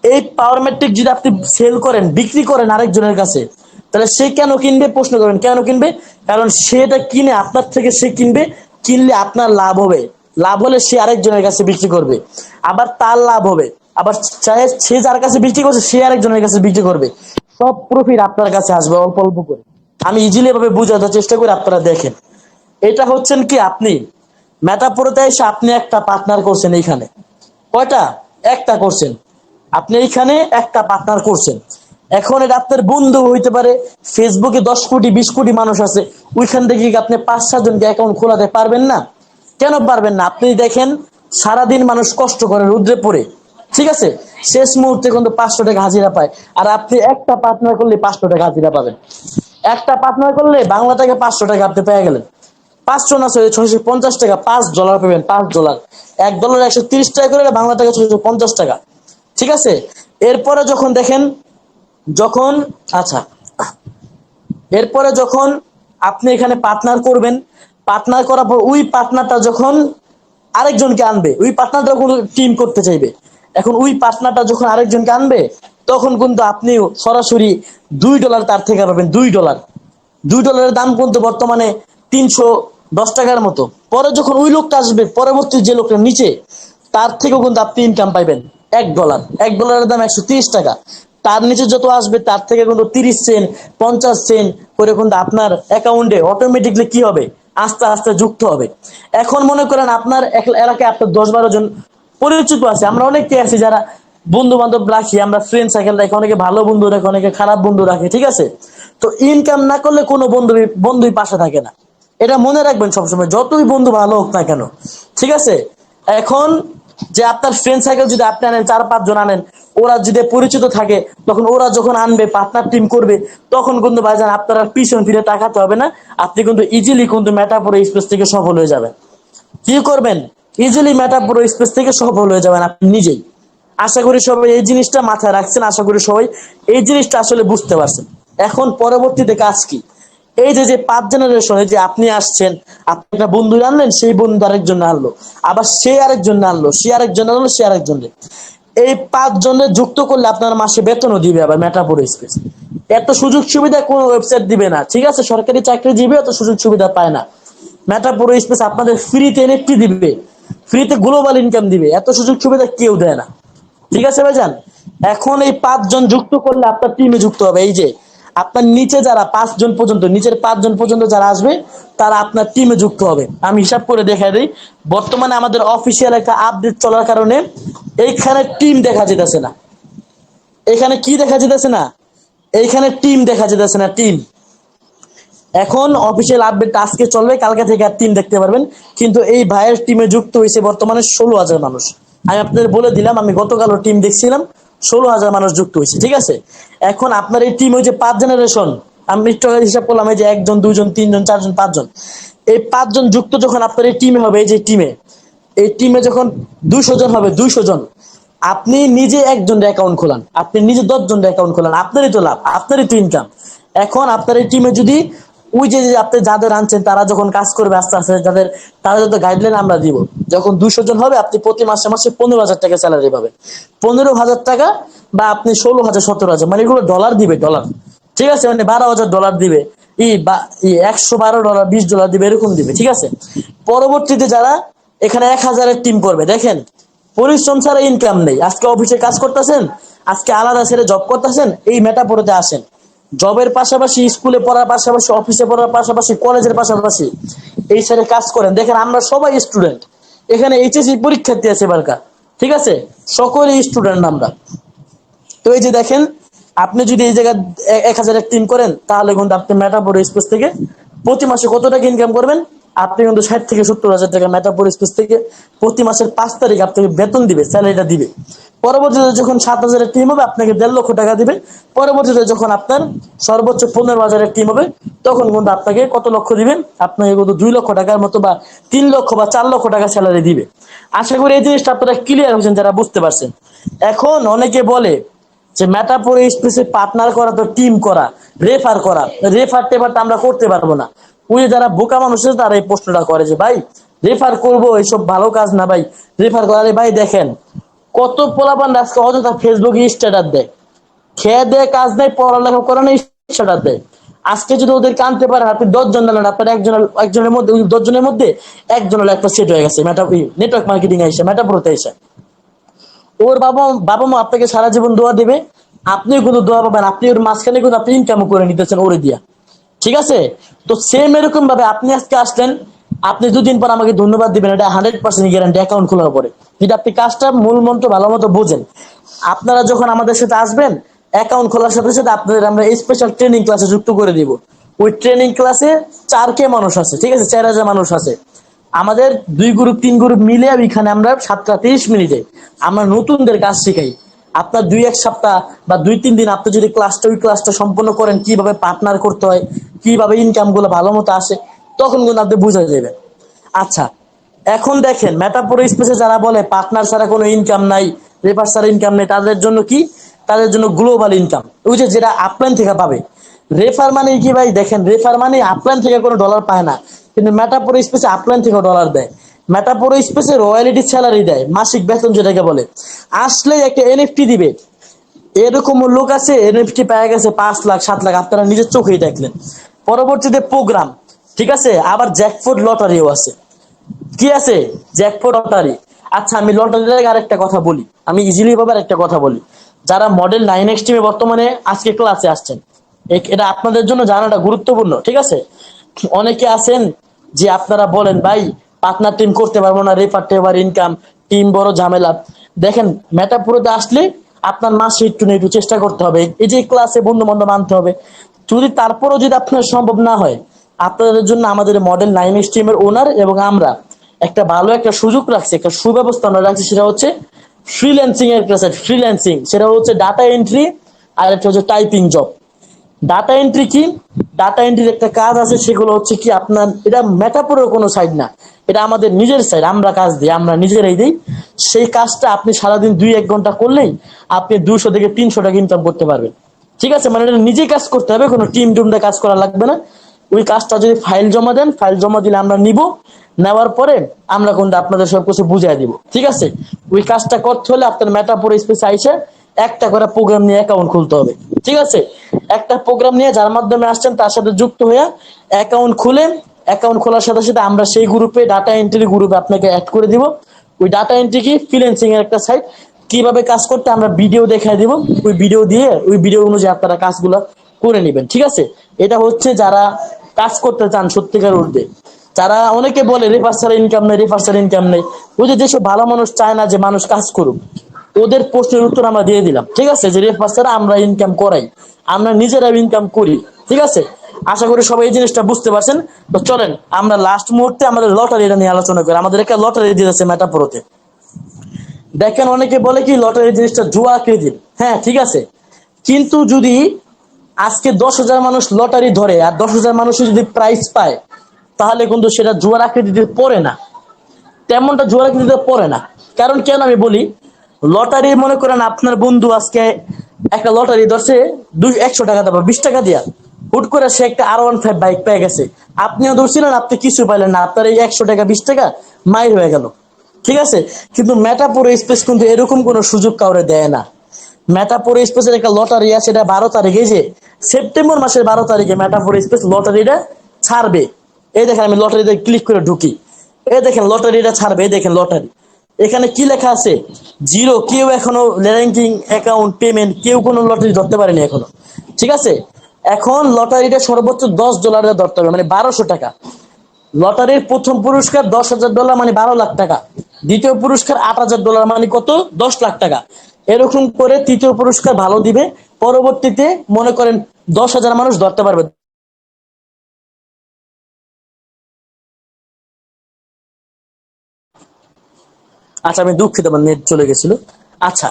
এই পাওয়ার ম্যাট্রিক যদি আপনি সেল করেন, বিক্রি করেন আরেকজনের কাছে, তাহলে সে কেন কিনবে? প্রশ্ন করেন কেন কিনবে? কারণ সেটা কিনে আপনার থেকে সে কিনবে, কিনলে আপনার লাভ হবে। লাভ হলে সে আরেকজনের কাছে বিক্রি করবে, আবার তার লাভ হবে। আবার চাहे সে যার কাছে বিক্রি করছে সে আরেকজনের কাছে বিক্রি করবে। সব প্রফিট আপনার কাছে আসবে অল্প অল্প করে। আমি ইজিলি ভাবে বোঝাতে চেষ্টা করি, আপনারা দেখেন। এটা হচ্ছেন কি, আপনি মেটাপ্রোতে এসে আপনি একটা পার্টনার করছেন এইখানে। কয়টা? একটা করছেন। আপনি এইখানে একটা পার্টনার করছেন। এখন এটা আপনার বন্ধু হইতে পারে। ফেসবুকে 10 কোটি 20 কোটি মানুষ আছে, ওইখান থেকে কি আপনি 5-7 জনকে অ্যাকাউন্ট খোলাতে পারবেন না? কেন পারবেন না? আপনি দেখেন, সারাদিন মানুষ কষ্ট করে রোদ্রে পড়ে, ঠিক আছে, শেষ মুহূর্তে কিন্তু 500 টাকা হাজিরা পায়। আর আপনি একটা পার্টনার করলে 500 টাকা হাজিরা পাবেন। একটা পার্টনার করলে বাংলা টাকা 500 টাকা আপনি পেয়ে গেলেন। 500 না, 650 টাকা, $5 পাবেন। $5, $1 130 টাকা করে, বাংলা টাকা 650 টাকা। ঠিক আছে, এরপরে যখন দেখেন, যখন আচ্ছা, এরপরে যখন আপনি এখানে পার্টনার করবেন, পার্টনার করার পর ওই পার্টনারটা যখন আরেকজনকে আনবে, ওই পার্টনারটা কোনো টিম করতে চাইবে। এখন ওই পার্টনারটা যখন আরেকজনকে আনবে, তখন কিন্তু আপনি সরাসরি $2 তার থেকে পাবেন। $2, $2 দাম কিন্তু বর্তমানে 310 টাকার মতো। পরে যখন ওই লোকটা আসবে, পরবর্তী যে লোকটা নিচে, তার থেকেও কিন্তু আপনি ইনকাম পাইবেন $1। $1 দাম 130 টাকা। তার নিচে যত আসবে তার থেকে কিন্তু 30 সেন্ট 50 সেন্ট করে কিন্তু আপনার অ্যাকাউন্টে অটোমেটিকলি কি হবে, আস্তে আস্তে যুক্ত হবে। এখন মনে করেন আপনার এলাকায় আপনার 10-12 জন পরিচিত আছে। আমরা অনেকে আছি যারা বন্ধু বান্ধব রাখি, আমরা ফ্রেন্ড সার্কেল রাখি, অনেকে ভালো বন্ধু রাখে, অনেকে খারাপ বন্ধু রাখে। ঠিক আছে, তো ইনকাম না করলে কোনো বন্ধুই পাশে থাকে না। এটা মনে রাখবেন সবসময়, যতই বন্ধু ভালো হোক না কেন। ঠিক আছে, এখন যে আপনার ফ্রেন্ড সার্কেল যদি আপনি আনেন 4-5 জন আনেন, ওরা যদি পরিচিত থাকে, তখন ওরা যখন আনবে পার্টনার টিম করবে, তখন কিন্তু ভাইজান আপনারা পিছন ফিরে তাকাতে হবে না, আপনি কিন্তু ইজিলি কিন্তু মেটাফোর স্পেস থেকে সফল হয়ে যাবেন। কি করবেন? ইজিলি মেটাফোর স্পেস থেকে সফল হয়ে যাবেন আপনি নিজেই। আশা করি সবাই এই জিনিসটা মাথায় রাখছেন, আশা করি সবাই এই জিনিসটা আসলে বুঝতে পারছেন। এখন পরবর্তীতে কাজ কি? এই যে যে 5 জেনারেশনে যে আপনি আসছেন, আপনি একটা বন্ধু আনলেন, সেই বন্ধু আরেকজন আনলো, আবার সে আরেকজন আনলো, সে আরেকজন আনলো, সে আরেকজনকে, এই 5 জনের যুক্ত করলে আপনার মাসে বেতনও দিবে আবার মেটাফোর স্পেস। এত সুযোগ সুবিধা কোনো ওয়েবসাইট দিবে না, ঠিক আছে? সরকারি চাকরিজীবী এত সুযোগ সুবিধা পায় না। মেটাফোর স্পেস আপনাদের ফ্রিতে এনএফটি দিবে, ফ্রিতে গ্লোবাল ইনকাম দিবে, এত সুযোগ সুবিধা কেউ দেয় না। ঠিক আছে ভাইজান? এখন এই 5 জন যুক্ত করলে আপনার টিমে যুক্ত হবে। এই যে আপনার নিচে যারা 5 জন পর্যন্ত, নিচের 5 জন পর্যন্ত যারা আসবে, তারা আপনার টিমে যুক্ত হবে। আমি হিসাব করে দেখাই দিই। বর্তমানে আমাদের অফিসিয়াল একটা আপডেট চলার কারণে এইখানে টিম দেখা যেতেছে না। এখানে কি দেখা যেতেছে না? এইখানে টিম দেখা যেতেছে না, টিম। এখন অফিসিয়াল আপডেট আজকে চলবে, কালকে থেকে আর টিম দেখতে পারবেন। কিন্তু এই ভাইয়ের টিমে যুক্ত হয়েছে বর্তমানে 16,000 মানুষ। আমি আপনাদের বলে দিলাম, আমি গতকালও টিম দেখছিলাম, 16,000 মানুষ যুক্ত হয়েছে। ঠিক আছে? এখন আপনার এই টিম হয়েছে 5 জেনারেশন। আমি একটু আগে হিসাব করলাম, এই যে 1 জন 2 জন 3 জন 4 জন 5 জন, এই 5 জন যুক্ত যখন আপনার এই টিমে হবে, এই যে টিমে, এই টিমে যখন 200 জন হবে, 200 জন, আপনি নিজে একজন অ্যাকাউন্ট খোলান, আপনি নিজে 10 জন অ্যাকাউন্ট খোলান, আপনারই তো লাভ, আপনারই তো ইনকাম। এখন আপনার এই টিমে যদি ওই যে যে আপনি যাদের আনছেন তারা যখন কাজ করবে আস্তে আস্তে, যাদের তারা যত গাইডলাইন আমরা দিব, যখন 200 জন হবে, আপনি প্রতি মাসে মাসে 15,000 টাকা স্যালারি পাবেন। 15,000 টাকা, বা আপনি 16,000 17,000, মানে এগুলো ডলার দিবে, ডলার। ঠিক আছে? মানে $12,000 দিবে, $112 $20 দিবে, এরকম দিবে। ঠিক আছে? পরবর্তীতে যারা এখানে 1,000-এর টিম করবে, দেখেন পরিশ্রম ছাড়া ইনকাম নেই। আজকে অফিসে কাজ করতেছেন, আজকে আলাদা ছেড়ে জব করতেছেন, এই মেটাফোরে আসেন। জবের পাশাপাশি, স্কুলে পড়ার পাশাপাশি, অফিসে পড়ার পাশাপাশি, কলেজের পাশাপাশি এই সাইডে কাজ করেন। দেখেন আমরা সবাই স্টুডেন্ট, এখানে এইচএসসি পরীক্ষার্থী আছে এবারকার। ঠিক আছে? সকলেই স্টুডেন্ট আমরা। তো এই যে দেখেন, আপনি যদি এই জায়গায় 1,000-এর টিম করেন, তাহলে কিন্তু আপনি মেটাফোর স্পেস থেকে প্রতি মাসে কত টাকা ইনকাম করবেন? আপনি কিন্তু 60,000 থেকে 70,000 টাকা মেটাফোর স্পেস থেকে প্রতি মাসের 5 তারিখ আপনাকে বেতন দিবে, স্যালারিটা দিবে। পরবর্তীতে যখন 7,000-এর টিম হবে, আপনাকে 1.5 লক্ষ টাকা দিবে। পরবর্তীতে যখন আপনার সর্বোচ্চ 15,000-এর টিম হবে, তখন কিন্তু আপনাকে কত লক্ষ দিবেন? আপনাকে কিন্তু 2 লক্ষ টাকার মতো, বা 3 লক্ষ বা 4 লক্ষ টাকা স্যালারি দিবে। আশা করি এই জিনিসটা আপনারা ক্লিয়ার হয়েছেন, যারা বুঝতে পারছেন। এখন অনেকে বলে যে মেটাফোর স্পেসে পার্টনার করা তো টিম করা, রেফার করা, রেফার টেফার আমরা করতে পারবো না। ওই যারা বোকা মানুষ আছে তারা এই প্রশ্নটা করে যে ভাই রেফার করবো, এইসব ভালো কাজ না ভাই, রেফার করালে। ভাই দেখেন, কত পোলাপান আজকে অযথা ফেসবুকে স্ট্যাটাস দেয়, খেয়ে দেয়, কাজ দেয়, পড়ালেখা করে না, স্ট্যাটাস দেয়। আজকে যদি ওদেরকে আনতে পারেন, আপনি 10 জন আনেন, আপনার একজনের মধ্যে, ওই 10 জনের মধ্যে একজনের একটা সেট হয়ে গেছে নেটওয়ার্ক মার্কেটিং এসে, মেটাফোরতে এসে। ওর বাবা বাবা মা আপনাকে সারা জীবন দোয়া দেবে, আপনিও কিন্তু দোয়া পাবেন, আপনি ওর মাঝখানে কিন্তু আপনি ইনকামও করে নিতেছেন ওরে দিয়া। ঠিক আছে? তো সেম এরকম ভাবে আপনি আজকে আসলেন, আপনি 2 দিন পর আমাকে ধন্যবাদ দিবেন, এটা 100% গ্যারান্টি অ্যাকাউন্ট খোলার পরে, যদি আপনি কাজটা মূল মন্ত্র ভালো মতো বোঝেন। আপনারা যখন আমাদের সাথে আসবেন, অ্যাকাউন্ট খোলার সাথে সাথে আপনাদের আমরা স্পেশাল ট্রেনিং ক্লাসে যুক্ত করে দিব। ওই ট্রেনিং ক্লাসে 4K মানুষ আছে, ঠিক আছে? 4,000 মানুষ আছে। আমাদের 2 গ্রুপ 3 গ্রুপ মিলে ওইখানে আমরা 7টা 30 মিনিটে আমরা নতুনদের কাজ শিখাই। আপনার 2-1 সপ্তাহ বা 2-3 দিন আপনি যদি ওই ক্লাসটা সম্পন্ন করেন, কিভাবে পার্টনার করতে হয়, কিভাবে ইনকাম গুলো ভালো মতো আসে, তখন কিন্তু আপনি বুঝে যাবেন। আচ্ছা, এখন দেখেন মেটাফোর স্পেসে যারা বলে পার্টনার ছাড়া কোনো ইনকাম নাই, রেফার ছাড়া ইনকাম নেই, তাদের জন্য কি? তাদের জন্য গ্লোবাল ইনকাম, ওই যে যেটা আপলাইন থেকে পাবে। রেফার মানে কি ভাই? দেখেন, রেফার মানে আপলাইন থেকে কোনো ডলার পায় না, কিন্তু মেটাফোর স্পেসে আপলাইন থেকে ডলার দেয়। মেটাফোর স্পেসে রয়্যালিটি স্যালারি দেয়, মাসিক বেতন যেটাকে বলে। আসলে একটা এনএফটি দিবে। এরকম লোক আছে এনএফটি পেয়ে গেছে 5 লাখ 7 লাখ, আপনারা নিজের চোখেই দেখলেন। পরবর্তীতে প্রোগ্রাম, ঠিক আছে? আবার জ্যাকপট লটারিও আছে। কি আছে? Jackpot lottery. আচ্ছা, আমি লটারির আরেকটা কথা বলি, আমি ইজিলি ভাবে আরেকটা কথা বলি। যারা মডেল 9X টিমে বর্তমানে আজকে ক্লাসে আসছেন, এটা আপনাদের জন্য জানাটা গুরুত্বপূর্ণ। ঠিক আছে? অনেকে আছেন যে আপনারা বলেন ভাই পার্টনার টিম করতে পারবো না, রেফার টেফার ইনকাম, টিম বড় ঝামেলা। দেখেন, মেটাফোরে আসলে আপনার মাসে একটু না একটু চেষ্টা করতে হবে, এই যে ক্লাসে বন্ধু বান্ধব আনতে হবে। যদি তারপরও যদি আপনার সম্ভব না হয়, আপনাদের জন্য আমাদের মডেল 9X টিমের ওনার এবং আমরা একটা ভালো একটা সুযোগ রাখছি, একটা সুব্যবস্থা আমরা রাখছি, সেটা হচ্ছে ফ্রিল্যান্সিং এর একটা সাইট। ফ্রিল্যান্সিং সেটা হচ্ছে ডাটা এন্ট্রি, আর একটা হচ্ছে টাইপিং জব। ডাটা এন্ট্রি কি? ডাটা এন্ট্রির একটা কাজ আছে, সেগুলো হচ্ছে কি আপনার, এটা মেটাপুরের কোনো সাইট না, এটা আমাদের নিজের সাইট, আমরা কাজ দিই, আমরা নিজেরাই দিই। সেই কাজটা আপনি সারাদিন 2-1 ঘন্টা করলেই আপনি 200 থেকে 300 টাকা ইনকাম করতে পারবেন। ঠিক আছে, মানে এটা নিজেই কাজ করতে হবে, কোনো টিম টুমটা কাজ করা লাগবে না। ওই কাজটা যদি ফাইল জমা দেন, ফাইল জমা দিলে আমরা নিব, নেওয়ার পরে আমরা কিন্তু আপনাদের সবকিছু বুঝাই দিব। ঠিক আছে, ওই কাজটা করতে হলে আপনার মেটাপুর স্পেস আইসে একটা করে প্রোগ্রাম নিয়ে অ্যাকাউন্ট খুলতে হবে। ঠিক আছে, একটা প্রোগ্রাম নিয়ে যার মাধ্যমে আসছেন তার সাথে যুক্ত হয়ে অ্যাকাউন্ট খুলে, অ্যাকাউন্ট খোলার সাথে সাথে আমরা সেই গ্রুপে, ডাটা এন্ট্রি গ্রুপে আপনাকে অ্যাড করে দিব। ওই ডাটা এন্ট্রি কি ফ্রিল্যান্সিং এর একটা সাইট, কিভাবে কাজ করতে আমরা ভিডিও দেখাই দিব, ওই ভিডিও দিয়ে ওই ভিডিও অনুযায়ী আপনারা কাজগুলো করে নেবেন। ঠিক আছে, এটা হচ্ছে যারা কাজ করতে চান সত্যিকার অর্থে। যারা অনেকে বলে রেফার ছাড়া ইনকাম নেই, রেফার ছাড়া ইনকাম নেই, ওই যে যেসব ভালো মানুষ চায় না যে মানুষ কাজ করুক, ওদের প্রশ্নের উত্তর আমরা দিয়ে দিলাম। ঠিক আছে, যে রেফার ছাড়া আমরা ইনকাম করাই, আমরা নিজেরাও ইনকাম করি। ঠিক আছে, আশা করি সবাই এই জিনিসটা বুঝতে পারছেন। তো চলেন আমরা লাস্ট মুহূর্তে আমাদের লটারিটা নিয়ে আলোচনা করি। আমাদের একটা লটারি দিয়েছে মেটাপুরতে। দেখেন অনেকে বলে কি লটারি জিনিসটা জুয়া আকৃতির, হ্যাঁ ঠিক আছে, কিন্তু যদি আজকে 10,000 মানুষ লটারি ধরে আর 10,000 মানুষ যদি প্রাইজ পায়, তাহলে কিন্তু সেটা জুয়ার আকৃতিতে পড়ে না, তেমনটা জুয়ার আকৃতিতে পড়ে না। কারণ কেন আমি বলি, লটারি মনে করেন আপনার বন্ধু আজকে একটা লটারি ধরছে 100 টাকা দেবো 20 টাকা দিয়া, হুট করে সে একটা R15 বাইক পেয়ে গেছে, আপনিও ধরছিলেন, আপনি কিছু পাইলেন না, আপনার এই 100 টাকা 20 টাকা মাইর হয়ে গেল। ঠিক আছে, কিন্তু মেটাপুর স্পেস কিন্তু এরকম কোনো সুযোগ কাউরে দেয় না। মেটাপুর স্পেসের একটা লটারি আছে, এটা 12 তারিখে, যে সেপ্টেম্বর মাসের 12 তারিখে মেটাপুর স্পেস লটারিটা ছাড়বে। এই দেখেন আমি লটারিতে ক্লিক করে ঢুকি, এই দেখেন লটারিটা ছাড়বে, এই দেখেন লটারি, এখানে কি লেখা আছে, জিরো। কেউ এখনো র্যাঙ্কিং অ্যাকাউন্ট পেমেন্ট কেউ কোনো লটারি ধরতে পারেনি এখনো। ঠিক আছে, এখন লটারিটা সর্বোচ্চ $10 ধরতে হবে, মানে 1200 টাকা। লটারির প্রথম পুরস্কার $10,000 মানে 12 লাখ টাকা, দ্বিতীয় পুরস্কার $8,000 মানে কত, 10 লাখ টাকা। এরকম করে তৃতীয় পুরস্কার ভালো দিবে, পরবর্তীতে মনে করেন 10,000 মানুষ ধরতে পারবে। আচ্ছা আমি দুঃখিত, আমার নেট চলে গেছিল। আচ্ছা,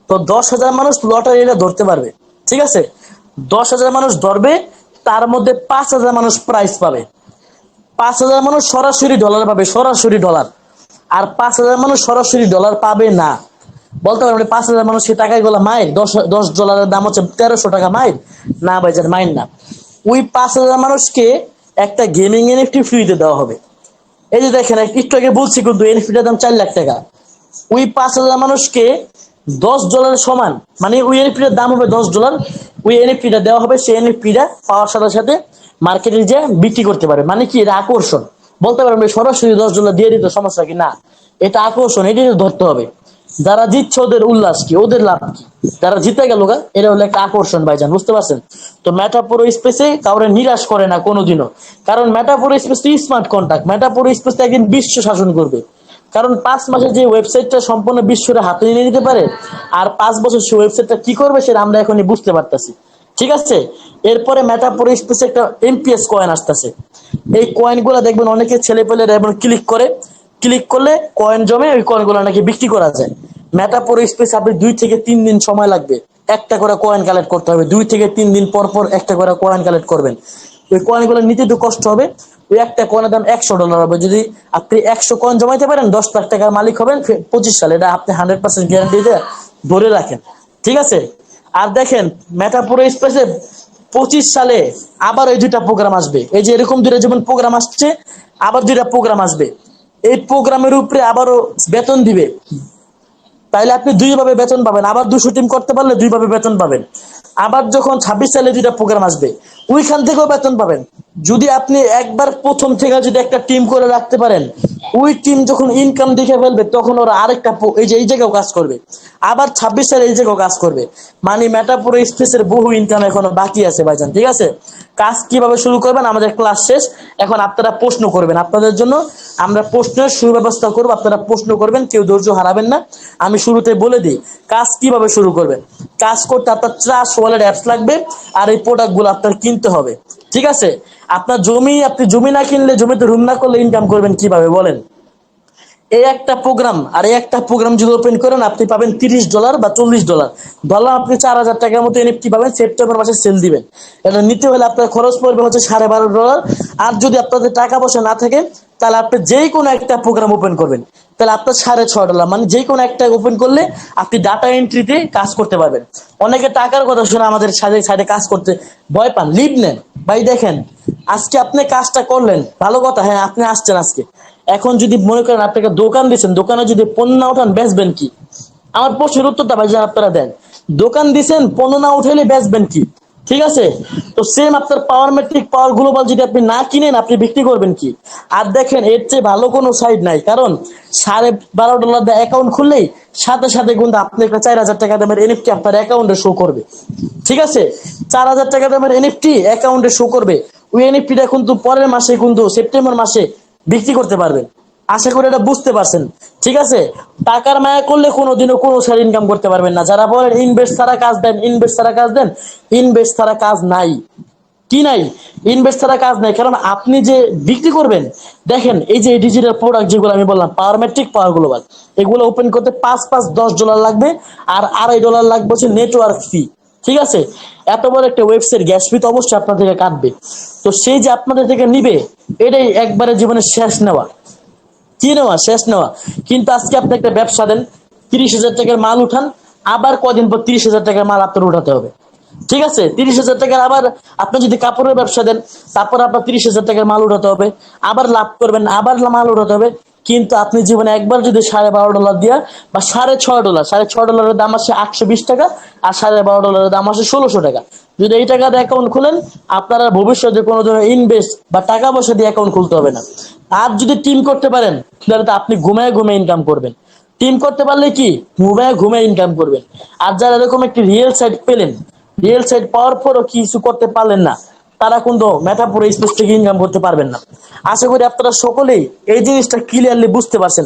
তো 10,000 মানুষ লটারিটা ধরতে পারবে। ঠিক আছে, 10,000 মানুষ ধরবে, তার মধ্যে 5,000 মানুষ প্রাইজ পাবে, 5,000 মানুষ সরাসরি ডলার পাবে, সরাসরি ডলার। আর 5,000 মানুষ সরাসরি ডলার পাবে না। বলতে পারবেন 5,000 মানুষ সেই টাকায় গুলা মাইর, 10 ডলারের দাম হচ্ছে 1300 টাকা মাইর, না ভাইজান মাইর না। ওই 5,000 মানুষকে একটা গেমিং এনএফটি ফ্রিতে দেওয়া হবে। এই যে দেখেন একটু আগে বলছি কিন্তু এনএফটিটার দাম 4 লাখ টাকা। ওই 5,000 মানুষকে $10 সমান, মানে ওই এনএফটিটার দাম হবে $10, ওই এনএফটিটা দেওয়া হবে। সেই এনএফটিটা পাওয়ার সাথে সাথে মার্কেটে যে বিক্রি করতে পারে, মানে কি এটা আকর্ষণ। বলতে পারেন সরাসরি $10 দিয়ে দিতে সমস্যা কি, না, এটা আকর্ষণ, এটা ধরতে হবে। যারা জিতছে ওদের উল্লাস কি, ওদের লাভ কি, যারা জিতে গেল গা, এটা হলো একটা আকর্ষণ ভাইজান, বুঝতে পারছেন। তো মেটাপুরো স্পেসে কাউরে নিরাশ করে না কোনোদিনও, কারণ মেটাপুরো স্পেস স্মার্ট কন্ট্যাক্ট, মেটাপুরো স্পেস একদিন বিশ্ব শাসন করবে। কারণ 5 মাসে যে ওয়েবসাইটটা সম্পূর্ণ বিশ্বের হাতে নিয়ে নিতে পারে, আর 5 বছর সে ওয়েবসাইটটা কি করবে সেটা আমরা এখনই বুঝতে পারতেছি। ঠিক আছে, এরপরে মেটাপুরো স্পেসে একটা এমপিএস কয়েন আসতেছে। এই কয়েনগুলো দেখবেন অনেকে ছেলে পেলেরা এবং ক্লিক করে, ক্লিক করলে কয়েন জমে, ওই কয়েনগুলো নাকি বিক্রি করা যায়। মেটাপুরো স্পেস আপনি 2 থেকে 3 দিন সময় লাগবে, একটা করে কয়েন কালেক্ট করতে হবে, 2 থেকে 3 দিন পর পর একটা করে কয়েন কালেক্ট করবেন। ওই কয়েনগুলো নিতে একটু কষ্ট হবে, ওই একটা কয়েনের দাম $100 হবে। যদি আপনি 100 কয়েন জমাইতে পারেন 10 লাখ টাকার মালিক হবেন 25 সালে, এটা আপনি 100% গ্যারান্টি দিয়ে ধরে রাখেন। ঠিক আছে, আর দেখেন মেটাপুরো স্পেসে 25 সালে আবার এই 2টা প্রোগ্রাম আসবে, এই যে এরকম 2টা যেমন প্রোগ্রাম আসছে, আবার 2টা প্রোগ্রাম আসবে। এই প্রোগ্রামের উপরে আবারও বেতন দিবে, তাইলে আপনি 2 ভাবে বেতন পাবেন, আবার 200 টিম করতে পারলে 2 ভাবে বেতন পাবেন। আবার যখন 26 সালে 2টা প্রোগ্রাম আসবে, ওইখান থেকেও বেতন পাবেন। যদি আপনি একবার প্রথম থেকে যদি একটা টিম করে রাখতে পারেন, ওই টিম যখন ইনকাম দেখে ফেলবে তখন ওরা আরেকটা এই যে এই জায়গাও কাজ করবে, আবার 26 সালে এই জায়গাও কাজ করবে। মানে মেটাপুরো স্পেসের বহু ইনকাম এখনো বাকি আছে ভাইজান। ঠিক আছে, কাজ কিভাবে শুরু করবেন, আমাদের ক্লাস শেষ, এখন আপনারা প্রশ্ন করবেন, আপনাদের জন্য আমরা প্রশ্নের সুব্যবস্থা করবো, আপনারা প্রশ্ন করবেন, কেউ ধৈর্য হারাবেন না। আমি শুরুতে বলে দিই কাজ কিভাবে শুরু করবেন। কাজ করতে আপনার ট্রাস্ট ওয়ালেট অ্যাপস লাগবে, আর এই প্রোডাক্টগুলো আপনার কিনতে হবে। ঠিক আছে, আপনি জমি না কিনলে, জমিতে রুম না করলে ইনকাম করবেন কিভাবে বলেন? এই একটা প্রোগ্রাম আর এই একটা প্রোগ্রাম যদি ওপেন করেন আপনি পাবেন $30 বা $40। ধরলাম আপনি 4,000 টাকার মতো এনএফটি পাবেন, সেপ্টেম্বর মাসে সেল দিবেন। এটা নিতে হলে আপনার খরচ পড়বে হচ্ছে $12.5। আর যদি আপনাদের টাকা পয়সা না থাকে তাহলে আপনি যে কোনো একটা প্রোগ্রাম ওপেন করবেন, তাহলে আপনার $6.5, মানে যে কোনো একটা ওপেন করলে আপনি ডাটা এন্ট্রিতে কাজ করতে পারবেন। অনেকে টাকার কথা শুনে আমাদের সাইডে সাইডে কাজ করতে ভয় পান, লিভ নেন। ভাই দেখেন, আজকে আপনি কাজটা করলেন ভালো কথা, হ্যাঁ আপনি আসছেন আজকে। এখন যদি মনে করেন আপনাকে দোকান দিচ্ছেন, দোকানে যদি পণ্য না উঠান বেচবেন কি? আমার প্রশ্নের উত্তরটা ভাই আপনারা দেন। দোকান দিচ্ছেন, পণ্য না উঠাইলে বেচবেন কি? ঠিক আছে, তো সেম আপনার পাওয়ার মেট্রিক পাওয়ার গ্লোবাল যদি আপনি না কিনেন আপনি বিক্রি করবেন কি? আর দেখেন এর চেয়ে ভালো কোনো সাইট নাই, কারণ $12.5 দিয়ে অ্যাকাউন্ট খুললেই সাথে সাথে কিন্তু আপনি একটা 4,000 টাকা দামের এনএফটি আপনার অ্যাকাউন্টে শো করবে। ঠিক আছে, 4,000 টাকা দামের এনএফটি অ্যাকাউন্টে শো করবে। ওই এনএফটিটা কিন্তু পরের মাসে কিন্তু সেপ্টেম্বর মাসে বিক্রি করতে পারবেন। আশা করি এটা বুঝতে পারছেন। ঠিক আছে, টাকার মায়া করলে কোনোদিনও কোনো সাইড ইনকাম করতে পারবেন না। যারা বলেন ইনভেস্ট ছাড়া কাজ দেন, ইনভেস্ট ছাড়া কাজ দেন, ইনভেস্ট ছাড়া কাজ নাই। কি নাই? ইনভেস্ট ছাড়া কাজ নাই। কারণ আপনি যে বিক্রি করবেন, দেখেন এই যে ডিজিটাল প্রোডাক্ট যেগুলো আমি বললাম পাওয়ার মেট্রিক পাওয়ার গ্লোবাল, এগুলো ওপেন করতে $5-10 লাগবে, আর $2.5 লাগবে হচ্ছে নেটওয়ার্ক ফি। ঠিক আছে, এত বড় একটা ওয়েবসাইট গ্যাস ফি তো অবশ্যই আপনার থেকে কাটবে। তো সেই যে আপনাদের থেকে নিবে, এটাই একবারে জীবনে শেষ নেওয়া। কি নেওয়া? শেষ নেওয়া। কিন্তু আজকে আপনি একটা ব্যবসা দেন, 30,000 টাকার মাল উঠান, আবার কদিন পর 30,000 টাকার মাল আপনার উঠাতে হবে। ঠিক আছে, 30,000 টাকার আবার আপনি যদি কাপড়ের ব্যবসা দেন, তারপর আপনার 30,000 টাকার মাল উঠাতে হবে, আবার লাভ করবেন, আবার মাল উঠাতে হবে। কিন্তু আপনি জীবনে একবার যদি $12.5 দিয়া বা $6.5 দাম আসে 820 টাকা, আর $12.5 দাম আসে 1,600 টাকা। যদি এই টাকা দিয়ে অ্যাকাউন্ট খুলেন, আপনার আর ভবিষ্যতে কোনো ধরনের ইনভেস্ট বা টাকা পয়সা দিয়ে অ্যাকাউন্ট খুলতে হবে না। আর যদি টিম করতে পারেন তাহলে তো আপনি ঘুমায় ঘুমায় ইনকাম করবেন। টিম করতে পারলে কি ঘুমায় ঘুমায় ইনকাম করবেন। আর যারা এরকম একটি রিয়েল সাইট পেলেন, রিয়েল সাইট পাওয়ার পরও কিছু করতে পারলেন না, তারা কিন্তু মেটাপুরো স্পেস থেকে ইনকাম করতে পারবেন না। আশা করি আপনারা সকলেই এই জিনিসটা ক্লিয়ারলি বুঝতে পারছেন।